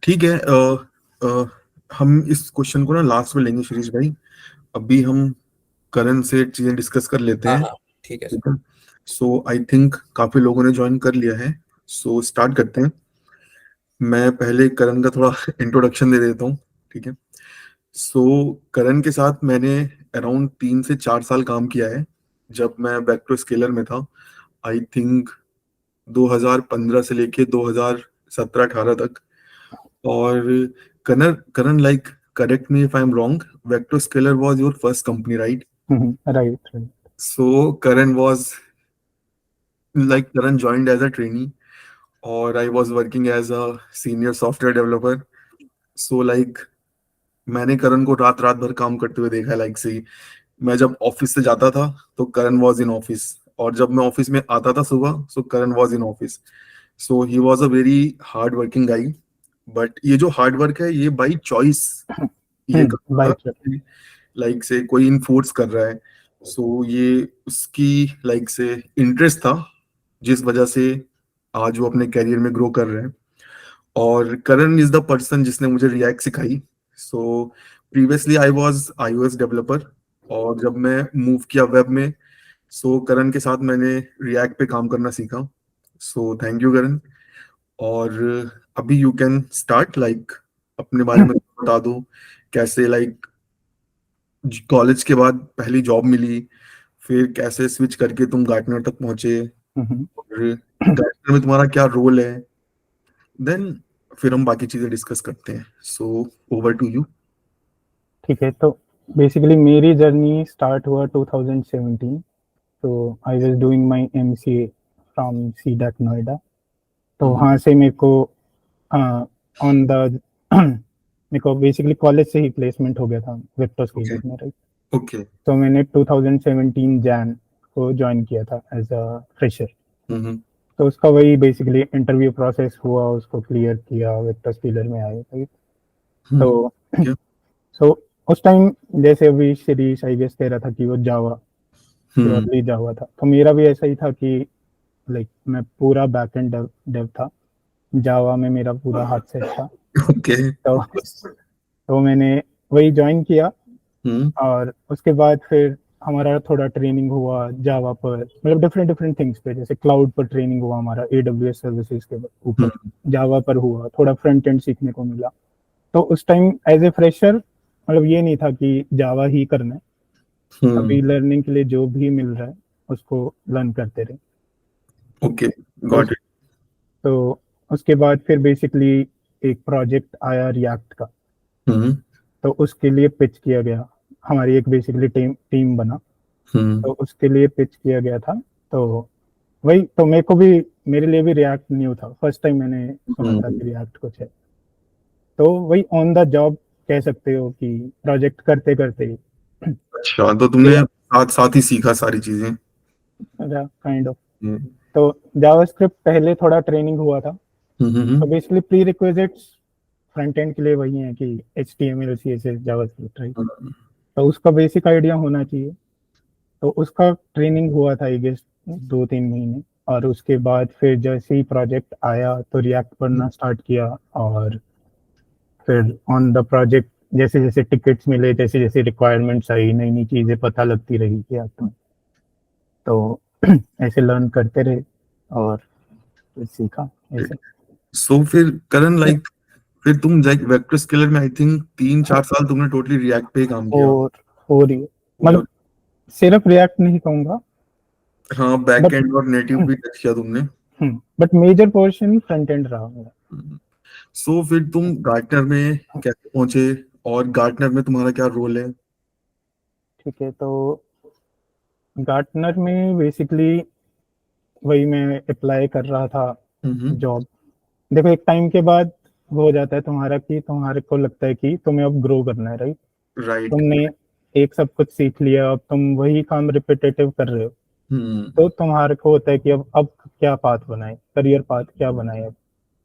ठीक है। हम इस क्वेश्चन को ना लास्ट में लेंगे शिरीष भाई। अभी हम करण से चीजें डिस्कस कर लेते हाँ हैं। हाँ ठीक है सर। ठीक है। सो आई थिंक काफी लोगों ने ज्वाइन कर लिया है। सो स्टार्ट करते हैं। मैं पहले करण का थोड़ा इंट्रोडक्शन दे देता हूँ। ठीक है। सो करण के साथ मैंने अराउंड 3 से 4 साल काम किया है। जब मैं वेक्टर स्केलर में था, आई थिंक 2015 से लेके 2017-18 तक। और Karan Karan like, correct me if I am wrong, vector scalar was your first company, right? Right right. So Karan was like, Karan joined as a trainee और I was working as a senior software developer. So like, मैंने करण को रात रात भर काम करते हुए देखा है। लाइक से मैं जब ऑफिस से जाता था तो करण वॉज इन ऑफिस, और जब मैं ऑफिस में आता था सुबह so Karan was in office. So he was a very hard working guy. But ये जो हार्ड वर्क है ये बाई चॉइस ये करता बाय था। लाइक से कोई इनफोर्स कर रहा है, सो ये उसकी लाइक से इंटरेस्ट था, जिस वजह से आज वो अपने कैरियर में ग्रो कर रहे हैं। और करण इज द पर्सन जिसने मुझे रिएक्ट सिखाई। So previously I was iOS developer, और जब मैं मूव किया वेब में, सो करण के साथ मैंने रिएक्ट पे काम करना सीखा। सो थैंक यू करण। और अभी यू कैन स्टार्ट, लाइक अपने बारे में बता दो। कैसे लाइक कॉलेज के बाद पहली जॉब मिली, फिर कैसे स्विच करके तुम गार्टनर तक पहुंचे, और गार्टनर में तुम्हारा क्या रोल है, देन फिर हम बाकी चीजें डिस्कस करते हैं। So over to you. ठीक है, तो बेसिकली मेरी जर्नी स्टार्ट हुआ 2017। तो I was doing my MCA from CDAC Noida. तो वहाँ से मेरे को ऑन द मेरे को बेसिकली कॉलेज से ही प्लेसमेंट हो गया था वेक्टर स्केलर में, राइट। ओके। तो मैंने 2017 जैन को ज्वाइन किया था एज अ फ्रेशर। तो उसका वही बेसिकली इंटरव्यू प्रोसेस हुआ, उसको क्लियर किया, वेक्टर स्केलर में आए, राइट। तो सो उस टाइम जैसे अभी शिरीष आई गेस कह रहा था कि वो जावा प्योरली जावा था, तो मेरा भी ऐसा ही था कि लाइक मैं पूरा बैक एंड डेव था, जावा में मेरा पूरा हाथ सेट था। ओके। तो मैंने वही ज्वाइन किया। और उसके बाद फिर हमारा थोड़ा ट्रेनिंग हुआ जावा पर, मतलब डिफरेंट डिफरेंट थिंग्स पे, जैसे क्लाउड पर ट्रेनिंग हुआ हमारा AWS सर्विसेज के ऊपर, जावा पर हुआ, थोड़ा फ्रंट एंड सीखने को मिला। तो उस टाइम एज ए फ्रेशर मतलब ये नहीं था कि जावा ही करना है, अभी लर्निंग के लिए जो भी मिल रहा है उसको लर्न करते रहे। Okay, got it. तो उसके बाद फिर बेसिकली एक प्रोजेक्ट आया रिएक्ट का, तो उसके लिए पिच किया गया, हमारी एक बेसिकली टीम बना, तो उसके लिए पिच किया गया था। तो वही, तो मेरे को भी, मेरे लिए भी रिएक्ट न्यू था, फर्स्ट टाइम मैंने सुना था कि रिएक्ट कुछ है। तो वही ऑन द जॉब कह सकते हो कि प्रोजेक्ट करते करते। अच्छा, तो तुमने साथ साथ ही सीखा सारी चीजें। Kind of. तो जावास्क्रिप्ट पहले थोड़ा ट्रेनिंग हुआ था। तो basically pre requisites front end के लिए वही है कि HTML CSS जावास्क्रिप्ट, राइट। तो उसका बेसिक आइडिया होना चाहिए। तो उसका ट्रेनिंग हुआ था आई गेस 2-3 महीने। और उसके बाद फिर जैसे ही प्रोजेक्ट आया तो रिएक्ट पढ़ना स्टार्ट किया। और फिर ऑन द प्रोजेक्ट जैसे जैसे टिकट्स मिले, जैसे जैसे रिक्वायरमेंट्स आई, नई नई चीज़ें पता लगती रही क्या, तो ऐसे लर्न करते रहे और फिर सीखा ऐसे। सो फिर करण लाइक, फिर तुम वेक्टर स्केलर में आई थिंक 3-4 साल तुमने टोटली रिएक्ट पे ही काम किया। और हो रही है, मतलब सिर्फ रिएक्ट नहीं कहूँगा, हाँ, बैक एंड और नेटिव भी टच किया तुमने। But major portion front end रहा मेरा। सो फिर तुम गार्टनर में कैसे पहुंचे, और गार्टनर में तुम्हारा क्या रोल है? ठीक है, तो गार्टनर में बेसिकली वही मैं अप्लाई कर रहा था जॉब। देखो एक टाइम के बाद वो हो जाता है तुम्हारा कि तुम्हारे को लगता है कि तुम्हें अब ग्रो करना है, राइट। राइट। तुमने एक सब कुछ सीख लिया, अब तुम वही काम रिपीटेटिव कर रहे हो, तो तुम्हारे को होता है कि अब क्या पाथ बनाए, करियर पाथ क्या बनाए अब।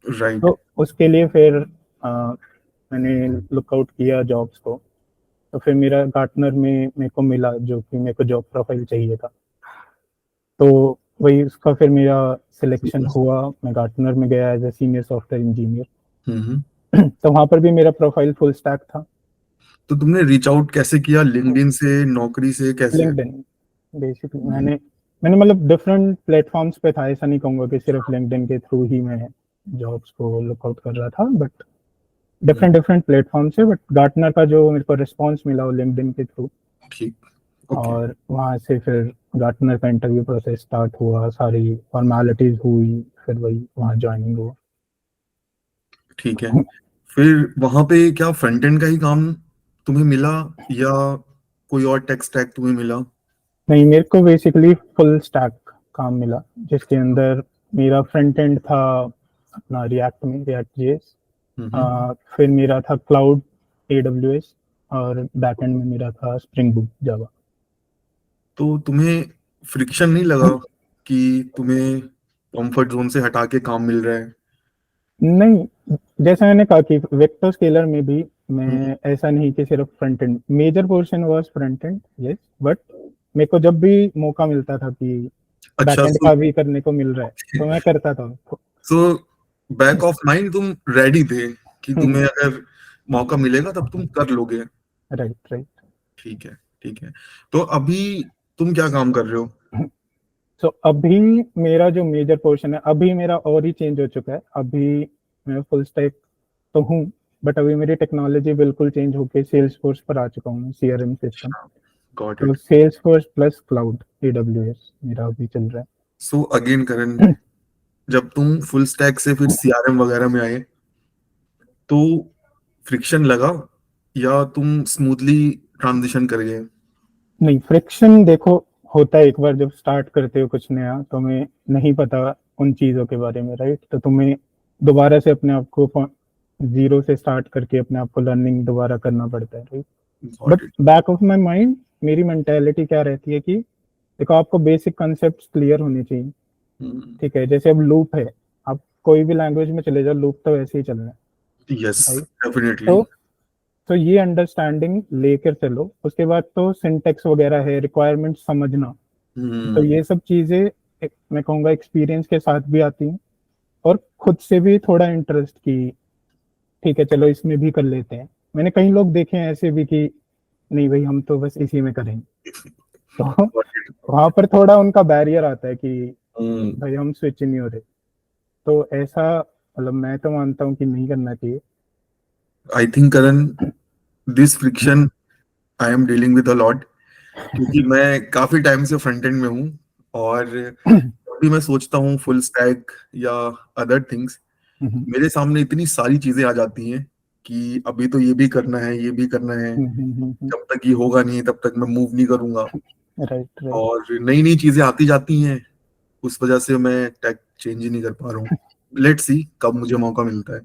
राइट। तो उसके लिए फिर मैंने लुकआउट किया जॉब्स को। तो फिर मेरा गार्टनर में मेरे को मिला जो कि मेरे को जॉब प्रोफाइल चाहिए था। तो वही उसका फिर मेरा सिलेक्शन हुआ, मैं गार्टनर में गया as a senior software engineer. तो वहां पर भी मेरा प्रोफाइल फुल स्टैक था। तो तुमने रीच आउट कैसे किया, लिंक्डइन से, नौकरी से, कैसे? लिंक्डइन बेसिकली मैंने मैंने मतलब डिफरेंट प्लेटफॉर्म्स पे था, ऐसा नहीं कहूंगा कि सिर्फ लिंक्डइन के थ्रू ही मैं जॉब्स को लुकआउट कर रहा था, बट डिफरेंट डिफरेंट प्लेटफॉर्म से। बट गार्टनर का जो मेरे को रिस्पॉन्स मिला वो लिंक्डइन के थ्रू, ठीक, ओके, और वहां से फिर गार्टनर का इंटरव्यू प्रोसेस स्टार्ट हुआ, सारी फॉर्मेलिटीज हुई, फिर वही वहां ज्वाइनिंग हुआ। ठीक है। फिर वहां पे क्या फ्रंट एंड का ही काम तुम्हें मिला, या कोई और टेक स्टैक तुम्हें मिला? नहीं, मेरे को बेसिकली फुल स्टैक काम मिला, जिसके अंदर मेरा फ्रंट एंड था अपना रिएक्ट में, रिएक्ट जेएस। हम्म। फिर मेरा था क्लाउड AWS, और बैक एंड में मेरा था स्प्रिंग बूट जावा। तो तुम्हें फ्रिक्शन नहीं लगा कि तुम्हें कंफर्ट जोन से हटा के काम मिल रहा है? नहीं, जैसा मैंने कहा कि वेक्टर स्केलर में भी हम्म, मैं ऐसा नहीं कि सिर्फ front end, major portion was front end, yes, but मेरे को जब भी मौका मिलता था कि बैक अच्छा। एंड सो का भी करने को मिल रहा है तो मैं करता था। सो बैक ऑफ माइंड तुम रेडी थे कि तुम्हें अगर मौका मिलेगा तब तुम कर लोगे? Right right. ठीक है, ठीक है। तो अभी तुम क्या काम कर रहे हो? तो अभी मेरा जो मेजर पोर्शन है, अभी मेरा और ही चेंज हो चुका है। अभी मैं फुल स्टैक तो हूँ, बट अभी मेरी टेक्नोलॉजी बिल्कुल चेंज होके सेल्स फोर्स पर आ चुका हूँ, CRM सिस्टम। गॉट तो it. Salesforce plus cloud AWS मेरा अभी चल रहा सो अगेन करण, है। जब तुम फुल स्टैक से फिर सीआरएम वगैरह में आए, तो फ्रिक्शन लगा या तुम स्मूथली ट्रांजिशन कर गए? नहीं, फ्रिक्शन देखो होता है, एक बार जब स्टार्ट करते हो कुछ नया, तुम्हें नहीं पता उन चीजों के बारे में, राइट? तो तुम्हें दोबारा से अपने आप को जीरो से स्टार्ट करके अपने आप को लर्निंग दोबारा करना पड़ता है, right? But got it. Back of my mind मेरी मेंटेलिटी क्या रहती है कि देखो, आपको बेसिक कॉन्सेप्ट्स क्लियर होने चाहिए। ठीक है, जैसे अब लूप है, आप कोई भी लैंग्वेज में चले जाओ, लूप तो वैसे ही चलना है, यस, राइट? डेफिनेटली। तो ये अंडरस्टैंडिंग लेकर चलो, उसके बाद तो सिंटेक्स वगैरह है, रिक्वायरमेंट समझना। तो हम्म। ये सब चीजें मैं कहूँगा एक्सपीरियंस के साथ भी आती हैं, और खुद से भी थोड़ा इंटरेस्ट की, ठीक है चलो इसमें भी कर लेते हैं। मैंने कई लोग देखे हैं ऐसे भी कि नहीं भाई, हम तो बस इसी में करेंगे। तो गॉट इट। वहां पर थोड़ा उनका बैरियर आता है कि हम्म। भाई हम स्विच नहीं हो रहे। तो ऐसा मतलब मैं तो मानता हूँ कि नहीं करना चाहिए। I think Karan, this friction I am dealing with a lot, क्योंकि मैं काफी टाइम से फ्रंट एंड में हूँ। और जब भी मैं सोचता हूँ फुल स्टैक या अदर थिंग्स, मेरे सामने इतनी सारी चीजें आ जाती हैं कि अभी तो ये भी करना है, ये भी करना है, जब तक ये होगा नहीं तब तक मैं मूव नहीं करूंगा। Right right. और नई नई चीजें आती जाती हैं, उस वजह से मैं टेक चेंज ही नहीं कर पा रहा हूँ। लेट्स सी कब मुझे मौका मिलता है।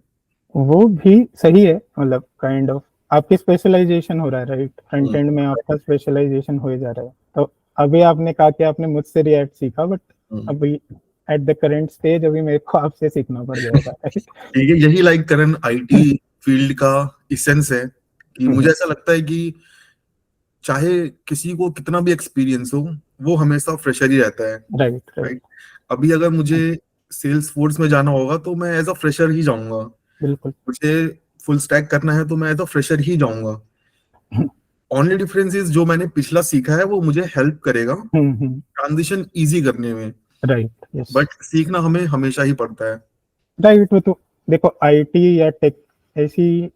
वो भी सही है, मतलब काइंड ऑफ आपकी स्पेशलाइजेशन हो रहा है, राइट? फ्रंट एंड में आपका स्पेशलाइजेशन हो जा रहा है। तो अभी आपने कहा कि आपने मुझसे रिएक्ट सीखा, बट हम्म। अभी एट द करेंट स्टेज अभी मेरे को आपसे सीखना पड़ जाएगा, राइट? ठीक है, यही लाइक करंट आईटी फील्ड का इसेंस है कि मुझे ऐसा लगता है कि चाहे किसी को कितना भी एक्सपीरियंस हो, वो हमेशा फ्रेशर ही रहता है। Right right. राइट। अभी अगर मुझे सेल्स फोर्स में जाना होगा तो मैं एज अ फ्रेशर ही जाऊंगा। बिल्कुल। मुझे फुल स्टैक करना है तो मैं एज अ फ्रेशर ही जाऊंगा। ओनली डिफरेंस इज जो मैंने पिछला सीखा है वो मुझे हेल्प करेगा ट्रांजिशन इजी करने में, राइट, यस। बट सीखना हमें हमेशा ही पड़ता है। राइट, वो तो देखो आईटी या टेक ऐसी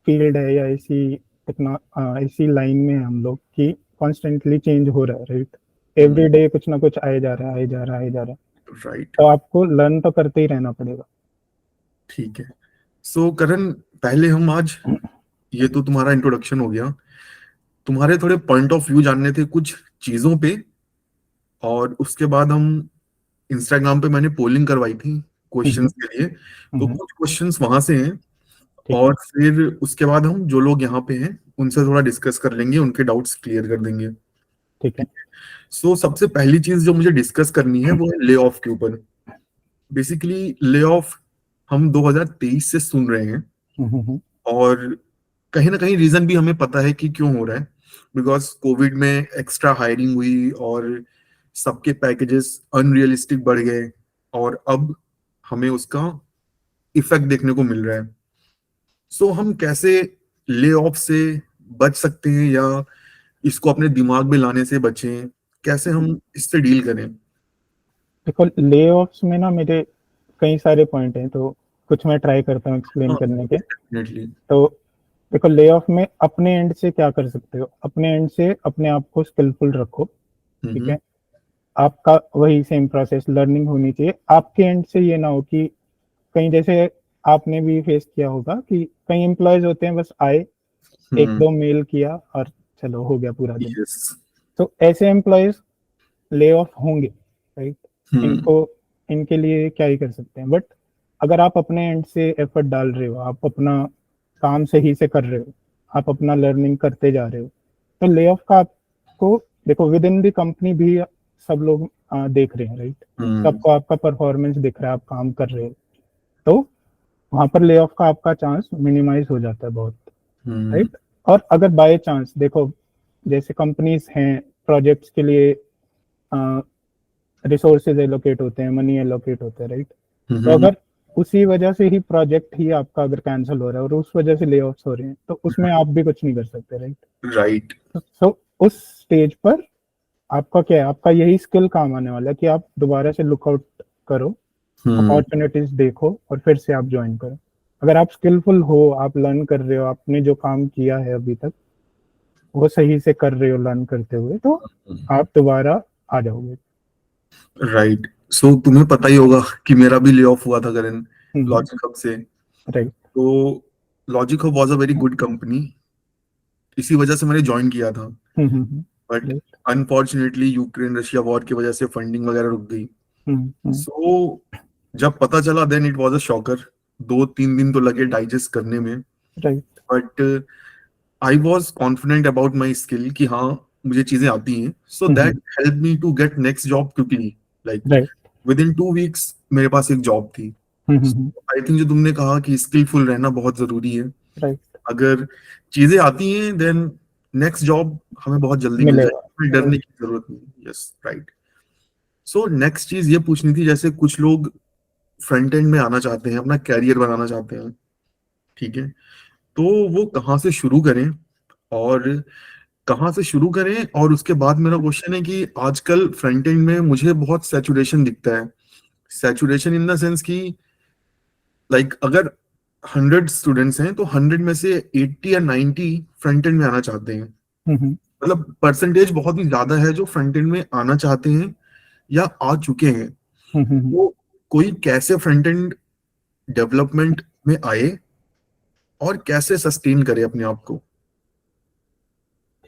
फील्ड है, या ऐसी टेक्नो ऐसी लाइन में है हम लोग की, कॉन्स्टेंटली चेंज हो रहा है, राइट? एवरी डे कुछ ना कुछ आए जा रहा है, आए जा रहा है, आए जा रहा है। राइट। तो आपको लर्न तो करते ही रहना पड़ेगा। ठीक है। सो करण, पहले हम आज, ये तो तुम्हारा इंट्रोडक्शन हो गया, तुम्हारे थोड़े पॉइंट ऑफ व्यू जानने थे कुछ चीजों पे। और उसके बाद हम इंस्टाग्राम पे मैंने पोलिंग करवाई थी हम्म, क्वेश्चंस के लिए, तो हम्म, कुछ क्वेश्चंस वहां से हैं। ठीक और है। फिर उसके बाद हम जो लोग यहाँ पे हैं उनसे थोड़ा डिस्कस कर लेंगे, उनके डाउट्स क्लियर कर देंगे। ठीक है। सो सबसे पहली चीज जो मुझे डिस्कस करनी है वो है ले ऑफ के ऊपर। बेसिकली ले ऑफ हम 2023 से सुन रहे हैं, हम्म। और कहीं ना कहीं रीजन भी हमें पता है कि क्यों हो रहा है। बिकॉज कोविड में एक्स्ट्रा हायरिंग हुई और सबके पैकेजेस अनरियलिस्टिक बढ़ गए, और अब हमें उसका इफेक्ट देखने को मिल रहा है। सो हम कैसे ले ऑफ से बच सकते हैं, या इसको अपने दिमाग में लाने से बचें, कैसे हम इससे डील करें? देखो ले ऑफ्स में ना मेरे कई सारे पॉइंट हैं, तो कुछ मैं ट्राई करता हूँ एक्सप्लेन हाँ, करने के। डेफिनेटली। तो देखो ले ऑफ में अपने एंड से क्या कर सकते हो, अपने एंड से अपने आप को स्किलफुल रखो, ठीक है। आपका वही सेम प्रोसेस लर्निंग होनी चाहिए आपके एंड से। ये ना हो कि कहीं जैसे आपने भी फेस किया होगा कि कई एम्प्लॉयज होते हैं बस आए, एक दो मेल किया और चलो हो गया पूरा दिन। यस। तो ऐसे एम्प्लॉयज ले ऑफ होंगे, राइट। इनको इनके लिए क्या ही कर सकते हैं, बट अगर आप अपने एंड से एफर्ट डाल रहे हो, आप अपना काम सही से कर रहे हो, आप अपना लर्निंग करते जा रहे हो, तो ले ऑफ का आपको देखो विद इन द कंपनी भी सब लोग देख रहे हैं, राइट। सबको आपका परफॉर्मेंस दिख रहा है, आप काम कर रहे हो, तो वहां पर ले ऑफ का आपका चांस मिनिमाइज हो जाता है बहुत, राइट। और अगर बाय चांस देखो जैसे कंपनीज हैं, प्रोजेक्ट्स के लिए रिसोर्सेज एलोकेट होते हैं, मनी एलोकेट होते हैं, राइट। तो अगर उसी वजह से ही प्रोजेक्ट ही आपका अगर कैंसिल हो रहा है और उस वजह से ले ऑफ्स हो रहे हैं, तो उसमें आप भी कुछ नहीं कर सकते, राइट। राइट। सो उस स्टेज पर आपका क्या है, आपका यही स्किल काम आने वाला है कि आप दोबारा से लुकआउट करो, अपॉर्चुनिटीज देखो और फिर से आप ज्वाइन करो। अगर आप स्किलफुल हो, आप लर्न कर रहे हो, आपने जो काम किया है अभी तक वो सही से कर रहे हो लर्न करते हुए, तो आप दोबारा आ जाओगे। राइट। सो तुम्हें पता ही होगा कि मेरा भी ले ऑफ हुआ था करण, लॉजिक हब से। राइट। तो logic hub was a very good company, इसी वजह से मैंने ज्वाइन किया था। But unfortunately Ukraine Russia war की वजह से फंडिंग वगैरह रुक गई। सो जब पता चला then it was a shocker. 2-3 दिन तो लगे डाइजेस्ट करने में, right. But I was confident about my skill कि हाँ मुझे चीजें आती हैं, so that help me to get next job quickly. Like right. Within 2 weeks मेरे पास एक जॉब थी। आई थिंक जो तुमने कहा कि स्किलफुल रहना बहुत जरूरी है। राइट। अगर चीजें आती हैं देन नेक्स्ट जॉब हमें बहुत जल्दी मिल मिलेगा। जाएगी, डरने की जरूरत नहीं। Yes, right. सो नेक्स्ट चीज ये पूछनी थी, जैसे कुछ लोग फ्रंट एंड में आना चाहते हैं, अपना कैरियर बनाना चाहते हैं, ठीक है, तो वो कहाँ से शुरू करें, और कहाँ से शुरू करें? और उसके बाद मेरा क्वेश्चन है कि आजकल फ्रंट एंड में मुझे बहुत सैचुरेशन दिखता है। सैचुरेशन इन द सेंस कि लाइक अगर 100 स्टूडेंट्स हैं तो 100 में से 80 या 90 फ्रंट एंड में आना चाहते हैं। मतलब परसेंटेज बहुत ही ज्यादा है जो फ्रंट एंड में आना चाहते हैं या आ चुके हैं। तो कोई कैसे फ्रंट एंड डेवलपमेंट में आए और कैसे सस्टेन करे अपने आप को?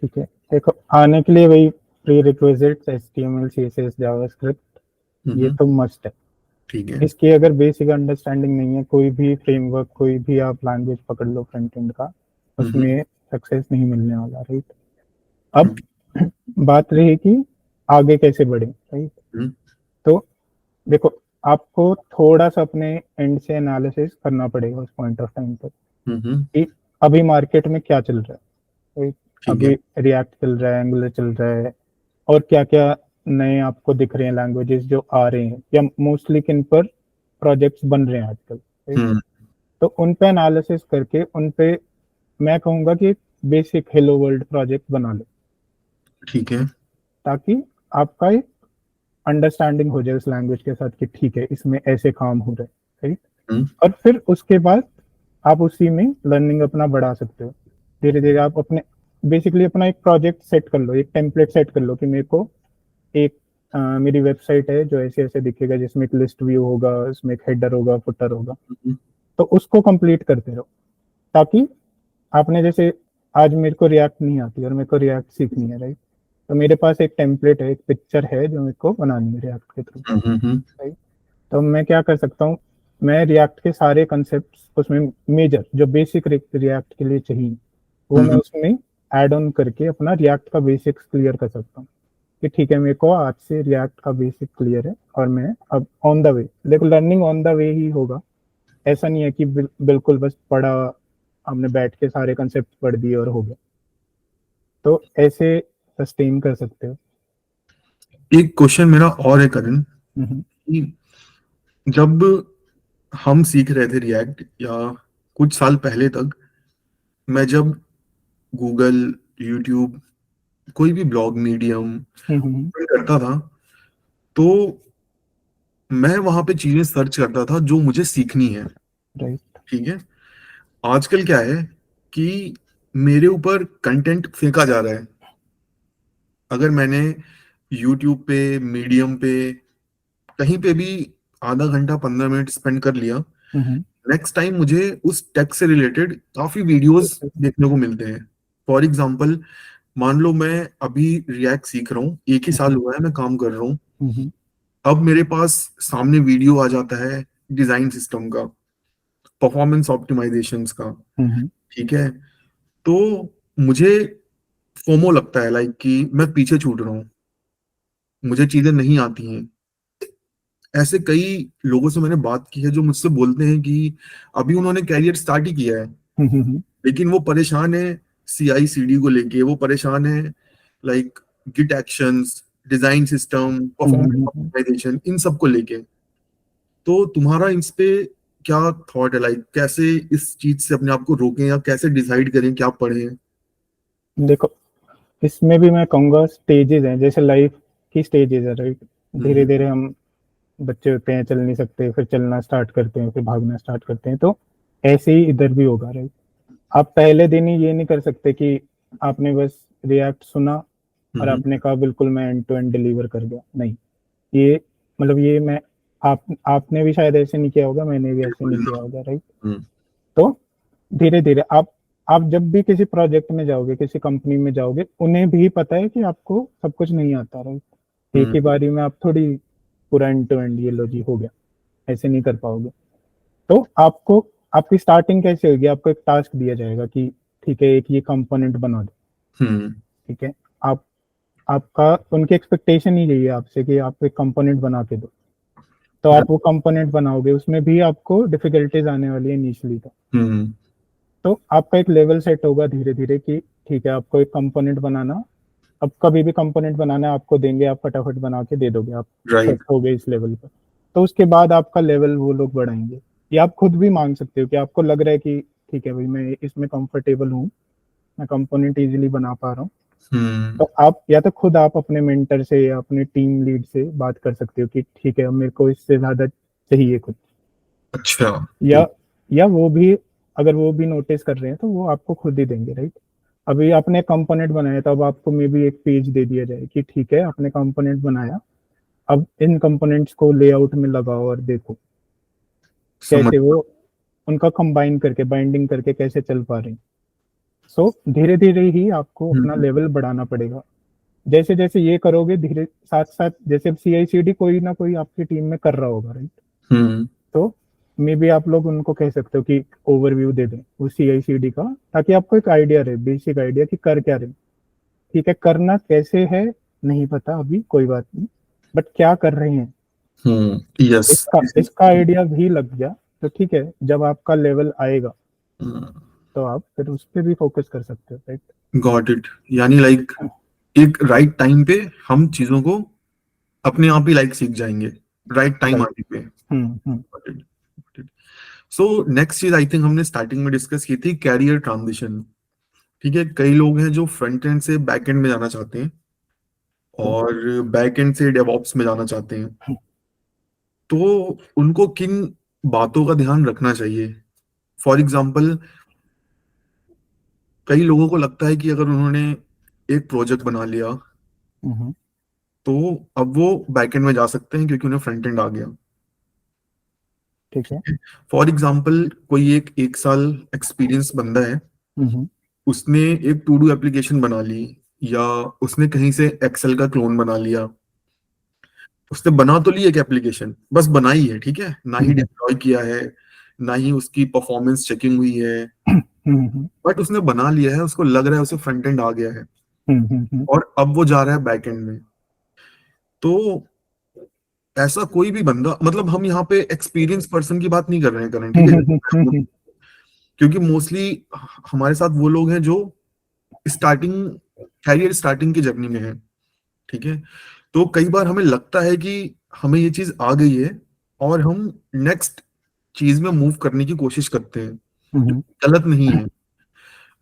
ठीक है, देखो आने के लिए वही pre requisites HTML CSS JavaScript ये तो मस्ट है। ठीक है। इसकी अगर बेसिक अंडरस्टैंडिंग नहीं है, कोई भी फ्रेमवर्क कोई भी आप लैंग्वेज पकड़ लो फ्रंट एंड का, उसमें सक्सेस नहीं मिलने वाला, राइट। अब बात रही कि आगे कैसे बढ़े, राइट। तो देखो आपको थोड़ा सा अपने एंड से एनालिसिस करना पड़ेगा उस पॉइंट ऑफ टाइम पर कि अभी मार्केट में क्या चल रहा है, राइट। अभी रिएक्ट चल रहा है, एंगुलर चल रहा है, और क्या क्या नए आपको दिख रहे हैं लैंग्वेजेस जो आ रहे हैं, या मोस्टली किन पर प्रोजेक्ट्स बन रहे हैं आजकल, राइट। तो उन पे एनालिसिस करके उन पे मैं कहूंगा कि बेसिक हेलो वर्ल्ड प्रोजेक्ट बना लो, ठीक है। ताकि आपका एक अंडरस्टैंडिंग हो जाए उस लैंग्वेज के साथ कि ठीक है इसमें ऐसे काम हो रहे हैं, राइट। और फिर उसके बाद आप उसी में लर्निंग अपना बढ़ा सकते हो। धीरे धीरे आप अपने बेसिकली अपना एक प्रोजेक्ट सेट कर लो, एक टेम्पलेट सेट कर लो कि मेरे को एक मेरी वेबसाइट है जो ऐसे ऐसे दिखेगा, जिसमें एक लिस्ट व्यू होगा, उसमें एक हेडर होगा, फुटर होगा, तो उसको कंप्लीट करते रहो। ताकि आपने जैसे आज मेरे को रिएक्ट नहीं आती और मेरे को रिएक्ट सीखनी है, राइट। तो मेरे पास एक टेम्पलेट है, एक पिक्चर है जो मेरे को बनानी है रिएक्ट के थ्रू, राइट। तो मैं क्या कर सकता हूँ, मैं रिएक्ट के सारे कंसेप्ट उसमें मेजर जो बेसिक रिएक्ट के लिए चाहिए वो मैं उसमें ऐड ऑन करके अपना रिएक्ट का बेसिक्स क्लियर कर सकता हूँ कि ठीक है मेरे को आज से रिएक्ट का बेसिक क्लियर है और मैं अब ऑन द वे, देखो लर्निंग ऑन द वे ही होगा। ऐसा नहीं है कि बिल्कुल बस पढ़ा, हमने बैठ के सारे कंसेप्ट पढ़ दिए और हो गया। तो ऐसे सस्टेन कर सकते हो। एक क्वेश्चन मेरा और है करण, कि जब हम सीख रहे थे रिएक्ट, या कुछ साल पहले तक मैं जब गूगल, यूट्यूब, कोई भी ब्लॉग, मीडियम करता था, तो मैं वहां पे चीजें सर्च करता था जो मुझे सीखनी है। राइट। ठीक है। आजकल क्या है कि मेरे ऊपर कंटेंट फेंका जा रहा है। अगर मैंने यूट्यूब पे, मीडियम पे, कहीं पे भी आधा घंटा 15 मिनट स्पेंड कर लिया, नेक्स्ट टाइम मुझे उस टेक से रिलेटेड काफी वीडियोस देखने को मिलते हैं। फॉर एग्जांपल, मान लो मैं अभी रिएक्ट सीख रहा हूँ, 1 ही साल हुआ है मैं काम कर रहा हूँ, अब मेरे पास सामने वीडियो आ जाता है डिजाइन सिस्टम का, परफॉर्मेंस ऑप्टिमाइजेशंस का। ठीक है। तो मुझे फोमो लगता है, लाइक कि मैं पीछे छूट रहा हूँ, मुझे चीजें नहीं आती हैं। ऐसे कई लोगों से मैंने बात की है जो मुझसे बोलते हैं कि अभी उन्होंने कैरियर स्टार्ट ही किया है, लेकिन वो परेशान है सीआई सीडी को लेके, वो परेशान है like git actions, design system, performance optimisation, इन सब को लेके। तो तुम्हारा इस पे क्या थॉट है, लाइक कैसे इस चीज से अपने आप को रोकें या कैसे डिसाइड करें क्या पढ़ें? देखो, इसमें भी मैं कहूँगा स्टेजेस हैं, जैसे लाइफ की स्टेजेस है, राइट। धीरे धीरे हम बच्चे होते हैं, चल नहीं सकते, फिर चलना स्टार्ट करते हैं, फिर भागना स्टार्ट करते हैं, तो ऐसे ही इधर भी होगा, राइट। आप पहले दिन ही ये नहीं कर सकते कि आपने बस रिएक्ट सुना और आपने कहा बिल्कुल मैं एंड टू एंड डिलीवर कर गया, नहीं। ये मतलब ये मैं आपने भी शायद ऐसे नहीं किया होगा, मैंने भी ऐसे नहीं किया होगा, राइट। तो धीरे धीरे आप जब भी किसी प्रोजेक्ट में जाओगे, किसी कंपनी में जाओगे, उन्हें भी पता है कि आपको सब कुछ नहीं आता, राइट। एक ही बारी में आप थोड़ी पूरा एंड टू एंड ये लो जी हो गया, ऐसे नहीं कर पाओगे। तो आपको आपकी स्टार्टिंग कैसे होगी, आपको एक टास्क दिया जाएगा कि ठीक है एक ये कंपोनेंट बना दो। ठीक है। आप आपका उनकी एक्सपेक्टेशन ही यही है आपसे कि आप एक कंपोनेंट बना के दो, तो आप वो कंपोनेंट बनाओगे, उसमें भी आपको डिफिकल्टीज आने वाली है इनिशियली। तो आपका एक लेवल सेट होगा धीरे धीरे कि ठीक है आपको एक कंपोनेंट बनाना, अब कभी भी कंपोनेंट बनाना आपको देंगे, आप फटाफट बना के दे दोगे, आप सेट हो गए इस लेवल पर। तो उसके बाद आपका लेवल वो लोग बढ़ाएंगे, या आप खुद भी मांग सकते हो कि आपको लग रहा है कि ठीक है भाई मैं इसमें कंफर्टेबल हूँ, मैं कंपोनेंट इजीली बना पा रहा हूँ, तो आप या तो खुद आप अपने मेंटर से या अपने टीम लीड से बात कर सकते हो कि ठीक है मेरे को इससे ज्यादा चाहिए कुछ। अच्छा। या वो भी, अगर वो भी नोटिस कर रहे हैं तो वो आपको खुद ही देंगे, राइट। अभी आपने कंपोनेंट बनाया, तो अब आपको मे बी एक पेज दे दिया जाए कि ठीक है आपने कंपोनेंट बनाया, अब इन कंपोनेंट्स को लेआउट में लगाओ और देखो कैसे वो उनका कंबाइन करके बाइंडिंग करके कैसे चल पा रहे हैं। सो धीरे धीरे ही आपको अपना लेवल बढ़ाना पड़ेगा। जैसे जैसे ये करोगे, धीरे साथ साथ जैसे CI/CD कोई ना कोई आपकी टीम में कर रहा होगा, राइट। तो मे बी आप लोग उनको कह सकते हो कि ओवरव्यू दे दें वो CI/CD का, ताकि आपको एक आइडिया रहे, बेसिक आइडिया कि कर क्या रहे। ठीक है, करना कैसे है नहीं पता अभी, कोई बात नहीं, बट क्या कर रहे हैं यस, इसका आइडिया भी लग गया तो ठीक है, जब आपका लेवल आएगा तो आप फिर उस पर भी फोकस कर सकते हो, राइट। Got it. यानी लाइक एक राइट टाइम पे हम चीजों को अपने आप ही लाइक सीख जाएंगे, राइट टाइम आने पे। सो नेक्स्ट चीज आई थिंक हमने स्टार्टिंग में डिस्कस की थी, कैरियर ट्रांजिशन। ठीक है, कई लोग हैं जो फ्रंट एंड से बैक एंड में जाना चाहते हैं और बैक एंड से डेवऑप्स में जाना चाहते हैं। तो उनको किन बातों का ध्यान रखना चाहिए? फॉर एग्जाम्पल, कई लोगों को लगता है कि अगर उन्होंने एक प्रोजेक्ट बना लिया तो अब वो बैकएंड में जा सकते हैं क्योंकि उन्हें फ्रंट एंड आ गया। ठीक है। फॉर एग्जाम्पल, कोई एक साल एक्सपीरियंस बंदा है, उसने एक टू डू एप्लीकेशन बना ली, या उसने कहीं से एक्सेल का क्लोन बना लिया। उसने बना तो ली एक एप्लीकेशन, बस बनाई है, ठीक है, ना ही डिप्लॉय किया है, ना ही उसकी परफॉर्मेंस चेकिंग हुई है, बट उसने बना लिया है, उसको लग रहा है उसे फ्रंट एंड आ गया है, और अब वो जा रहा है बैक एंड में। तो ऐसा कोई भी बंदा, मतलब हम यहाँ पे एक्सपीरियंस पर्सन की बात नहीं कर रहे हैं करण, ठीक है, क्योंकि मोस्टली हमारे साथ वो लोग हैं जो स्टार्टिंग कैरियर स्टार्टिंग की जर्नी में है। ठीक है। तो कई बार हमें लगता है कि हमें ये चीज आ गई है और हम नेक्स्ट चीज में मूव करने की कोशिश करते हैं, गलत नहीं है।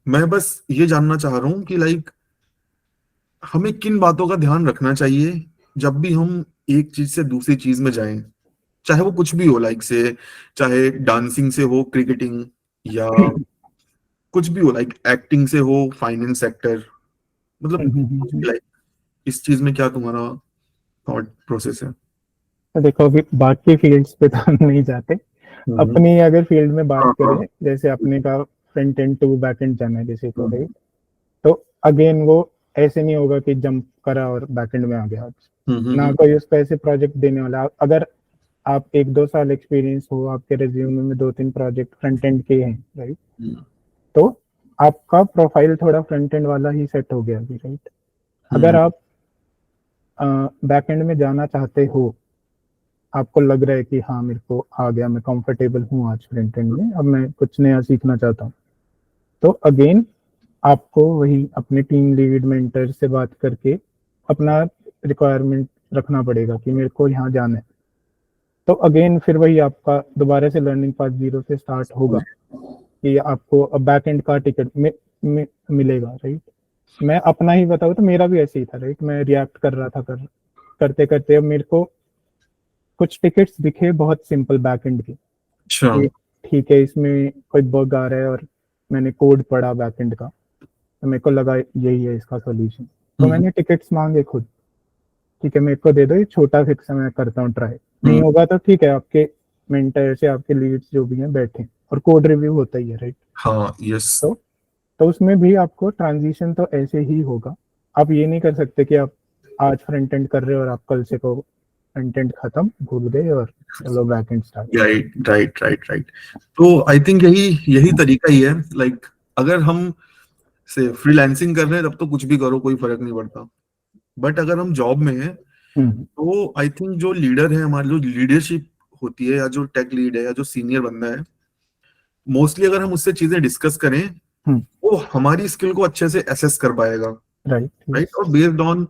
मैं बस ये जानना चाह रहा हूँ कि लाइक हमें किन बातों का ध्यान रखना चाहिए जब भी हम एक चीज से दूसरी चीज में जाएं, चाहे वो कुछ भी हो, लाइक से चाहे डांसिंग से हो क्रिकेटिंग, या कुछ भी हो, लाइक एक्टिंग से हो फाइनेंस सेक्टर, मतलब कुछ भी, लाइक इस चीज में क्या तुम्हारा थॉट प्रोसेस है? तो देखो अभी बाकी फील्ड्स पे तो हम नहीं जाते, अपनी अगर फील्ड में बात हाँ हाँ। करें, जैसे अपने का front end to back end जाना है जैसे तो राइट, तो अगेन वो ऐसे नहीं होगा कि जंप करा और बैक एंड में आ गया, ना कोई उसको ऐसे प्रोजेक्ट देने वाला। अगर आप 1-2 साल एक्सपीरियंस हो, आपके रेज्यूमे में 2-3 प्रोजेक्ट फ्रंट एंड के हैं राइट, तो आपका प्रोफाइल थोड़ा फ्रंट एंड वाला ही सेट हो गया अभी राइट। अगर आप बैक एंड में जाना चाहते हो, आपको लग रहा है कि हाँ मेरे को आ गया, मैं कंफर्टेबल हूँ आज फ्रंट एंड में, अब मैं कुछ नया सीखना चाहता हूँ, तो अगेन आपको वही अपने टीम लीड मेंटर से बात करके अपना रिक्वायरमेंट रखना पड़ेगा कि मेरे को यहाँ जाना है। तो अगेन फिर वही आपका दोबारा से लर्निंग पाथ जीरो से स्टार्ट होगा कि आपको बैक एंड का टिकट मिलेगा राइट। मैं अपना ही बताऊँ तो मेरा भी ऐसे ही था राइट, मैं रिएक्ट कर रहा था, करते करते अब मेरे को कुछ टिकट्स दिखे बहुत सिंपल बैक एंड के, ठीक है इसमें कोई बग आ रहा है, और मैंने कोड पढ़ा बैक एंड का, तो मेरे को लगा यही है इसका सॉल्यूशन, तो मैंने टिकट्स मांगे खुद, ठीक है मेरे को दे दो, ये छोटा फिक्स है मैं करता हूँ ट्राई, नहीं होगा तो ठीक है आपके मेंटर से आपके लीड्स जो भी हैं बैठे, और कोड रिव्यू होता ही है राइट। हाँ यस। तो उसमें भी आपको ट्रांजिशन तो ऐसे ही होगा, आप ये नहीं कर सकते कि आप आज फ्रंट एंड कर रहे हो और आप कल से को फ्रंट एंड खत्म भूल गए और चलो back and start. Right right right right. तो आई थिंक यही तरीका ही है, लाइक अगर हम से फ्रीलांसिंग कर रहे हैं तब तो कुछ भी करो कोई फर्क नहीं पड़ता, बट अगर हम जॉब में हैं तो आई थिंक जो लीडर है हमारी, जो लीडरशिप होती है, या जो टेक लीड है, या जो सीनियर बंदा है, मोस्टली अगर हम उससे चीजें डिस्कस करें वो हमारी स्किल को अच्छे से एसेस कर पाएगा राइट, और बेस्ड ऑन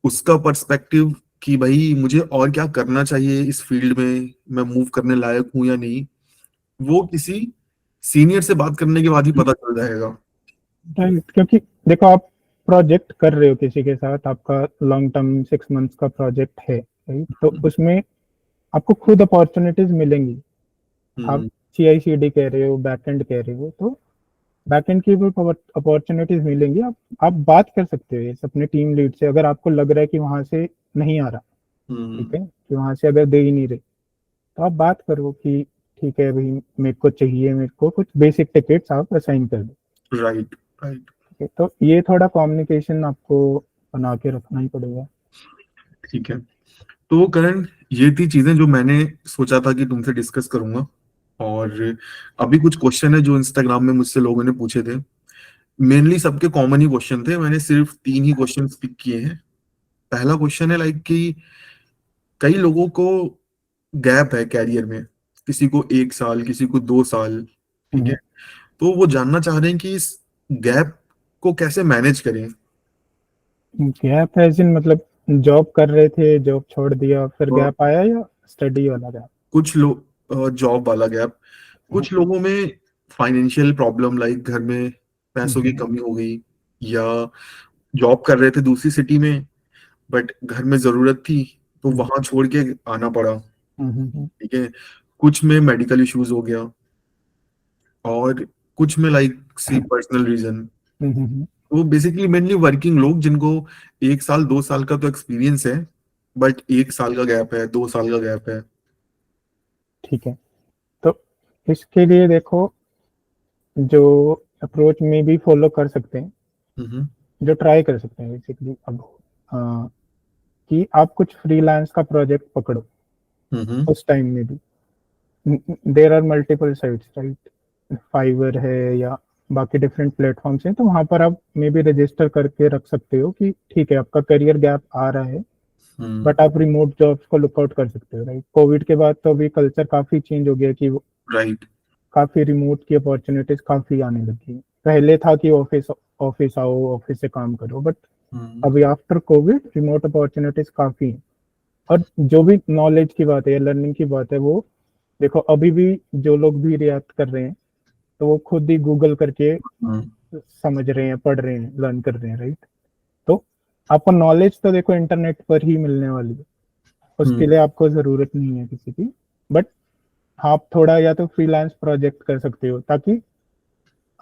उसका पर्सपेक्टिव कि भाई मुझे और क्या करना चाहिए इस फील्ड में, मैं मूव करने लायक हूं या नहीं, वो किसी सीनियर से बात करने के बाद ही पता चल जाएगा राइट। क्योंकि देखो आप प्रोजेक्ट कर रहे हो किसी के साथ, आपका लॉन्ग टर्म 6 मंथ्स का प्रोजेक्ट है राइट, तो उसमें आपको खुद अपॉर्चुनिटीज मिलेंगी। आप CI/CD कह रहे हो, बैकएंड कह रहे हो, तो बैकएंड की भी अपॉर्चुनिटीज मिलेंगी, आप बात कर सकते हो ये अपने टीम लीड से, अगर आपको लग रहा है कि वहां से नहीं आ रहा, ठीक है कि वहां से अगर दे ही नहीं रहे, तो आप बात करो कि ठीक है भाई मेरे को चाहिए, मेरे को कुछ बेसिक टिकट्स आप असाइन कर दो राइट राइट। तो ये थोड़ा कम्युनिकेशन आपको बना के रखना ही पड़ेगा। ठीक है, तो करण ये थी चीजें जो मैंने सोचा था कि तुमसे डिस्कस करूंगा, और अभी कुछ क्वेश्चन है जो इंस्टाग्राम में मुझसे लोगों ने पूछे थे, मेनली सबके कॉमन ही क्वेश्चन थे, मैंने सिर्फ 3 ही क्वेश्चन पिक किए हैं। पहला क्वेश्चन है लाइक कि कई लोगों को गैप है कैरियर में, किसी को 1 साल, किसी को 2 साल, ठीक है, तो वो जानना चाह रहे हैं कि इस गैप को कैसे मैनेज करें। गैप है जिन मतलब जॉब कर रहे थे, जॉब छोड़ दिया फिर गैप आया, या स्टडी वाला गैप? कुछ लोग जॉब वाला गैप, कुछ लोगों में फाइनेंशियल प्रॉब्लम, लाइक घर में पैसों की कमी हो गई, या जॉब कर रहे थे दूसरी सिटी में बट घर में जरूरत थी तो वहां छोड़ के आना पड़ा, ठीक है, कुछ में मेडिकल इश्यूज हो गया, और कुछ में लाइक सी पर्सनल रीजन। वो बेसिकली मेनली वर्किंग लोग जिनको 1 साल 2 साल का तो एक्सपीरियंस है, बट 1 साल का गैप है, 2 साल का गैप है। ठीक है, तो इसके लिए देखो जो अप्रोच में भी फॉलो कर सकते हैं, जो ट्राई कर सकते हैं बेसिकली अब, कि आप कुछ फ्रीलांस का प्रोजेक्ट पकड़ो उस टाइम में भी। There are multiple sites right, Fiverr है या बाकी डिफरेंट प्लेटफॉर्म्स हैं, तो वहां पर आप मे बी रजिस्टर करके रख सकते हो कि ठीक है आपका करियर गैप आ रहा है, बट आप रिमोट जॉब्स को लुकआउट कर सकते हो राइट। कोविड के बाद तो अभी कल्चर काफी चेंज हो गया कि राइट, काफी रिमोट की अपॉर्चुनिटीज काफी आने लगी। पहले था कि ऑफिस आओ, ऑफिस से काम करो, बट अभी आफ्टर कोविड रिमोट अपॉर्चुनिटीज काफी हैं। और जो भी नॉलेज की बात है या लर्निंग की बात है, वो देखो अभी भी जो लोग भी रिएक्ट कर रहे हैं तो वो खुद ही गूगल करके समझ रहे हैं, पढ़ रहे हैं, लर्न कर रहे हैं, राइट। तो आपको नॉलेज तो देखो इंटरनेट पर ही मिलने वाली है, उसके लिए आपको जरूरत नहीं है किसी की। बट आप थोड़ा या तो फ्रीलांस प्रोजेक्ट कर सकते हो ताकि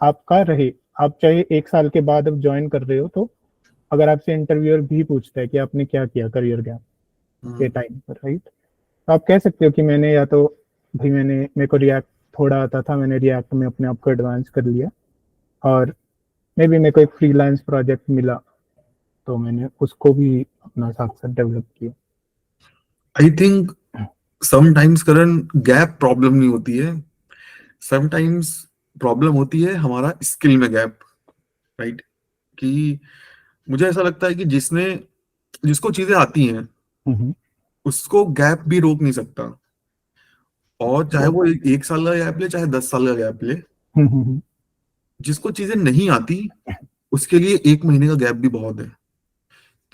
आपका रहे। आप चाहे 1 साल के बाद अब ज्वाइन कर रहे हो, तो अगर आपसे इंटरव्यूअर भी पूछता है कि आपने क्या किया करियर गैप के टाइम पर, राइट, तो आप कह सकते हो कि मैंने या तो भाई मेरे को रिएक्ट थोड़ा आता था, मैंने रिएक्ट में अपने आप को एडवांस कर लिया, और मे बी मेरे को एक फ्रीलांस प्रोजेक्ट मिला तो मैंने उसको भी अपना साथ साथ डेवलप किया। I think sometimes Karan gap problem नहीं होती है, समटाइम्स प्रॉब्लम होती है हमारा स्किल में गैप, राइट। कि मुझे ऐसा लगता है कि जिसको चीजें आती हैं उसको गैप भी रोक नहीं सकता, और चाहे वो 1 साल का गैप ले चाहे 10 साल का गैप ले, जिसको चीजें नहीं आती उसके लिए 1 महीने का गैप भी बहुत है।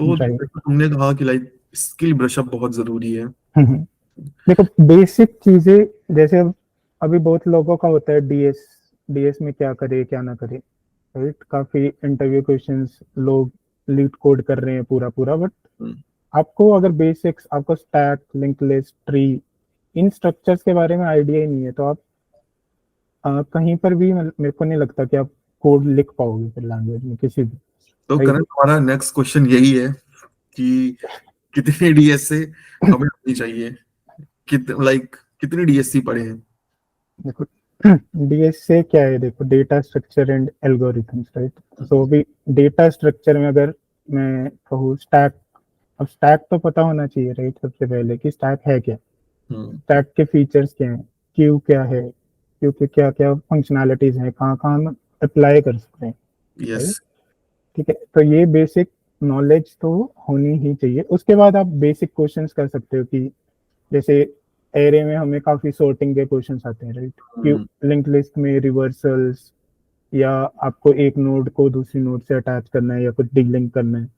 तो जैसे तुमने कहा कि लाइक स्किल ब्रशअप बहुत जरूरी है। देखो बेसिक चीजें, जैसे अभी बहुत लोगों का होता है डीएस, डीएस में क्या करे क्या ना करे, राइट। काफी इंटरव्यू क्वेश्चंस लोग लीड कोड कर रहे हैं पूरा पूरा, बट आपको अगर बेसिक्स, आपको स्टैक, लिंक लिस्ट, ट्री, इन स्ट्रक्चर्स के बारे में आइडिया ही नहीं है, तो आप कहीं पर भी मेरे को नहीं लगता कि आप कोड लिख पाओगे फिर लैंग्वेज में किसी भी। तो करण हमारा नेक्स्ट क्वेश्चन यही है कि कितने डीएस से हमें होनी चाहिए, कितनी डीएससी पढ़े हैं? देखो डीएस से क्या है, देखो data structure and algorithms, right. So अभी डेटा स्ट्रक्चर में अगर मैं कहूँ स्टैक, अब स्टैक तो पता होना चाहिए, राइट, सबसे पहले कि स्टैक है क्या, स्टैक के फीचर्स क्या हैं, क्यू क्या है, क्यू के क्या क्या फंक्शनैलिटीज हैं, कहाँ कहाँ हम अप्लाई कर सकते हैं, यस। ठीक है। तो ये बेसिक नॉलेज तो होनी ही चाहिए। उसके बाद आप बेसिक क्वेश्चंस कर सकते हो कि जैसे एरे में हमें काफी सॉर्टिंग के क्वेश्चंस आते हैं, राइट, कि लिंक लिस्ट में रिवर्सल्स, या आपको एक नोड को दूसरी नोड से अटैच करना है या कुछ डिलिंक करना है,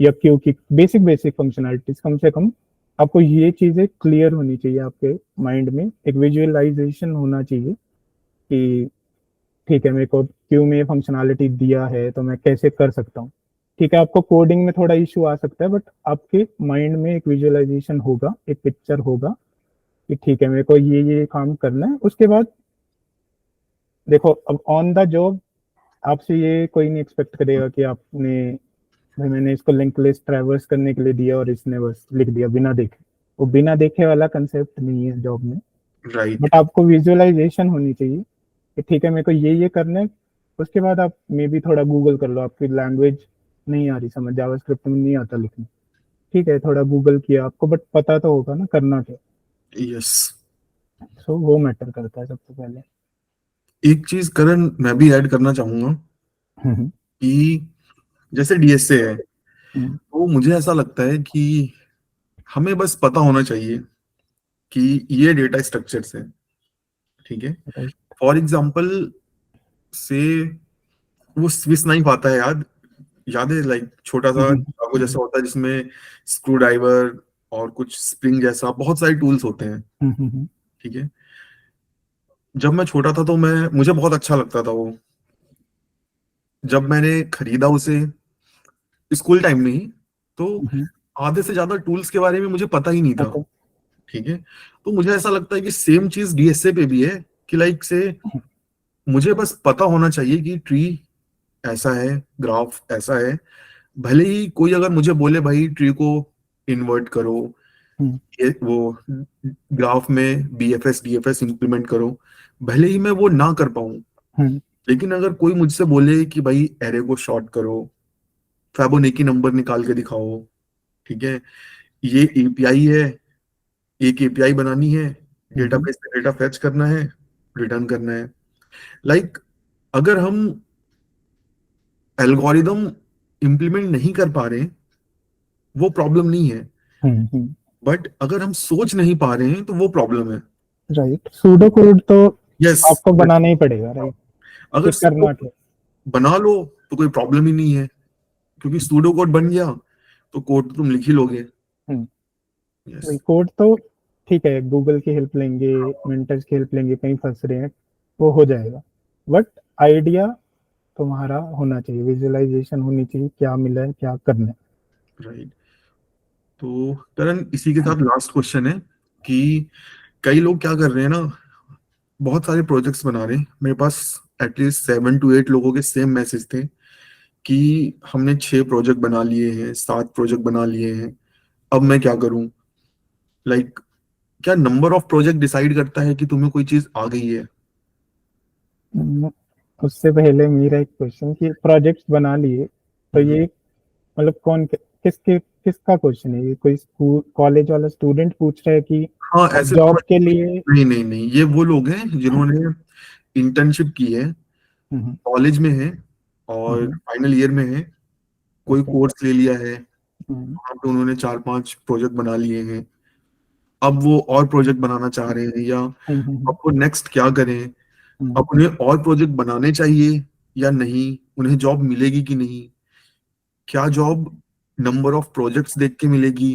या क्यू की बेसिक बेसिक फंक्शनैलिटीज, कम से कम आपको ये चीजें क्लियर होनी चाहिए आपके माइंड में, एक विजुअलाइजेशन होना चाहिए कि ठीक है मेरे को क्यू में फंक्शनैलिटी दिया है तो मैं कैसे कर सकता हूँ। ठीक है, आपको कोडिंग में थोड़ा इशू आ सकता है, बट आपके माइंड में एक विजुअलाइजेशन होगा, एक पिक्चर होगा कि ठीक है मेरे को ये काम करना है। उसके बाद देखो अब ऑन द जॉब आपसे ये कोई नहीं एक्सपेक्ट करेगा कि आपने, भाई मैंने इसको लिंक लिस्ट ट्रैवर्स करने के लिए दिया और इसने बस लिख दिया बिना देखे, वो बिना देखे वाला कंसेप्ट नहीं है जॉब में, राइट। बट आपको विजुअलाइजेशन होनी चाहिए कि ठीक है मेरे को ये करना है। उसके बाद आप मे बी थोड़ा गूगल कर लो, आपकी लैंग्वेज नहीं आ रही समझ, जावास्क्रिप्ट में नहीं आता लिखना, ठीक है थोड़ा गूगल किया आपको, बट पता तो होगा ना करना क्या। यस। सो वो मैटर करता है सबसे पहले। एक चीज करण मैं भी ऐड करना चाहूंगा कि जैसे डीएसए है, तो मुझे ऐसा लगता है कि हमें बस पता होना चाहिए कि ये डेटा स्ट्रक्चर्स है, ठीक है। फॉर एग्जांपल से वो स्विस नाइफ आता है, याद है, लाइक छोटा सा चाकू जैसा होता है जिसमें स्क्रू ड्राइवर और कुछ स्प्रिंग जैसा बहुत सारे टूल्स होते हैं, ठीक है। जब मैं छोटा था तो मुझे बहुत अच्छा लगता था वो। जब मैंने खरीदा उसे स्कूल टाइम में ही, तो आधे से ज्यादा टूल्स के बारे में मुझे पता ही नहीं था, ठीक है। तो मुझे ऐसा लगता है कि सेम चीज डीएसए पे भी है कि लाइक से मुझे बस पता होना चाहिए कि ट्री ऐसा है, ग्राफ ऐसा है। भले ही कोई अगर मुझे बोले भाई ट्री को इन्वर्ट करो, ये वो ग्राफ में बीएफएस डीएफएस इंप्लीमेंट करो, भले ही मैं वो ना कर पाऊं, लेकिन अगर कोई मुझसे बोले कि भाई एरे को शॉर्ट करो, फैबोनेकी नंबर निकाल के दिखाओ, ठीक है, ये एपीआई है, एक एपीआई बनानी है, डेटाबेस से डेटा फेच करना है, रिटर्न करना है, लाइक अगर हम एल्गोरिदम इंप्लीमेंट नहीं कर पा रहे हैं वो प्रॉब्लम नहीं है, बट अगर हम सोच नहीं पा रहे हैं तो वो प्रॉब्लम है। राइट, सूडो कोड तो यस, आपको बनाना ही पड़ेगा, राइट। अगर करना सूडो बना लो तो कोई प्रॉब्लम ही नहीं है, क्योंकि सूडो कोड बन गया तो कोड तो तुम लिख ही लोगे। वही कोड तो ठीक है, गूगल की हेल्प लेंगे, मेंटर्स की हेल्प लेंगे, कहीं फंस रहे हैं वो हो जाएगा। बट आइडिया तुम्हारा होना चाहिए, विजुअलाइजेशन होनी चाहिए, क्या मिला है, क्या करना है। राइट। तो करण, इसी के साथ लास्ट क्वेश्चन है कि कई लोग क्या कर रहे हैं ना, बहुत सारे प्रोजेक्ट्स बना रहे हैं। मेरे पास एटलीस्ट 7 to 8 लोगों के सेम मैसेज थे कि हमने 6 प्रोजेक्ट बना लिए हैं, 7 प्रोजेक्ट बना लिए हैं, अब मैं क्या करूं। लाइक क्या नंबर ऑफ प्रोजेक्ट डिसाइड करता है कि तुम्हें कोई चीज आ गई है? हम्म, उससे पहले मेरा एक क्वेश्चन कि प्रोजेक्ट्स बना लिए तो हम्म। ये मतलब किसका क्वेश्चन है ये? कोई स्कूल कॉलेज वाला स्टूडेंट पूछ रहा है कि हाँ, ऐसे जॉब समझ। के लिए? नहीं नहीं नहीं, ये वो लोग हैं जिन्होंने इंटर्नशिप की है, हम्म। कॉलेज में है और हम्म। फाइनल ईयर में है, कोई ओके। कोर्स ले लिया है, हम्म। वहाँ पे उन्होंने 4-5 प्रोजेक्ट बना लिए हैं। अब वो और प्रोजेक्ट बनाना चाह रहे हैं, या हम्म। अब वो नेक्स्ट क्या करें। हम्म। अब उन्हें और प्रोजेक्ट बनाने चाहिए या नहीं, उन्हें जॉब मिलेगी कि नहीं, क्या जॉब नंबर ऑफ प्रोजेक्ट्स देख के मिलेगी,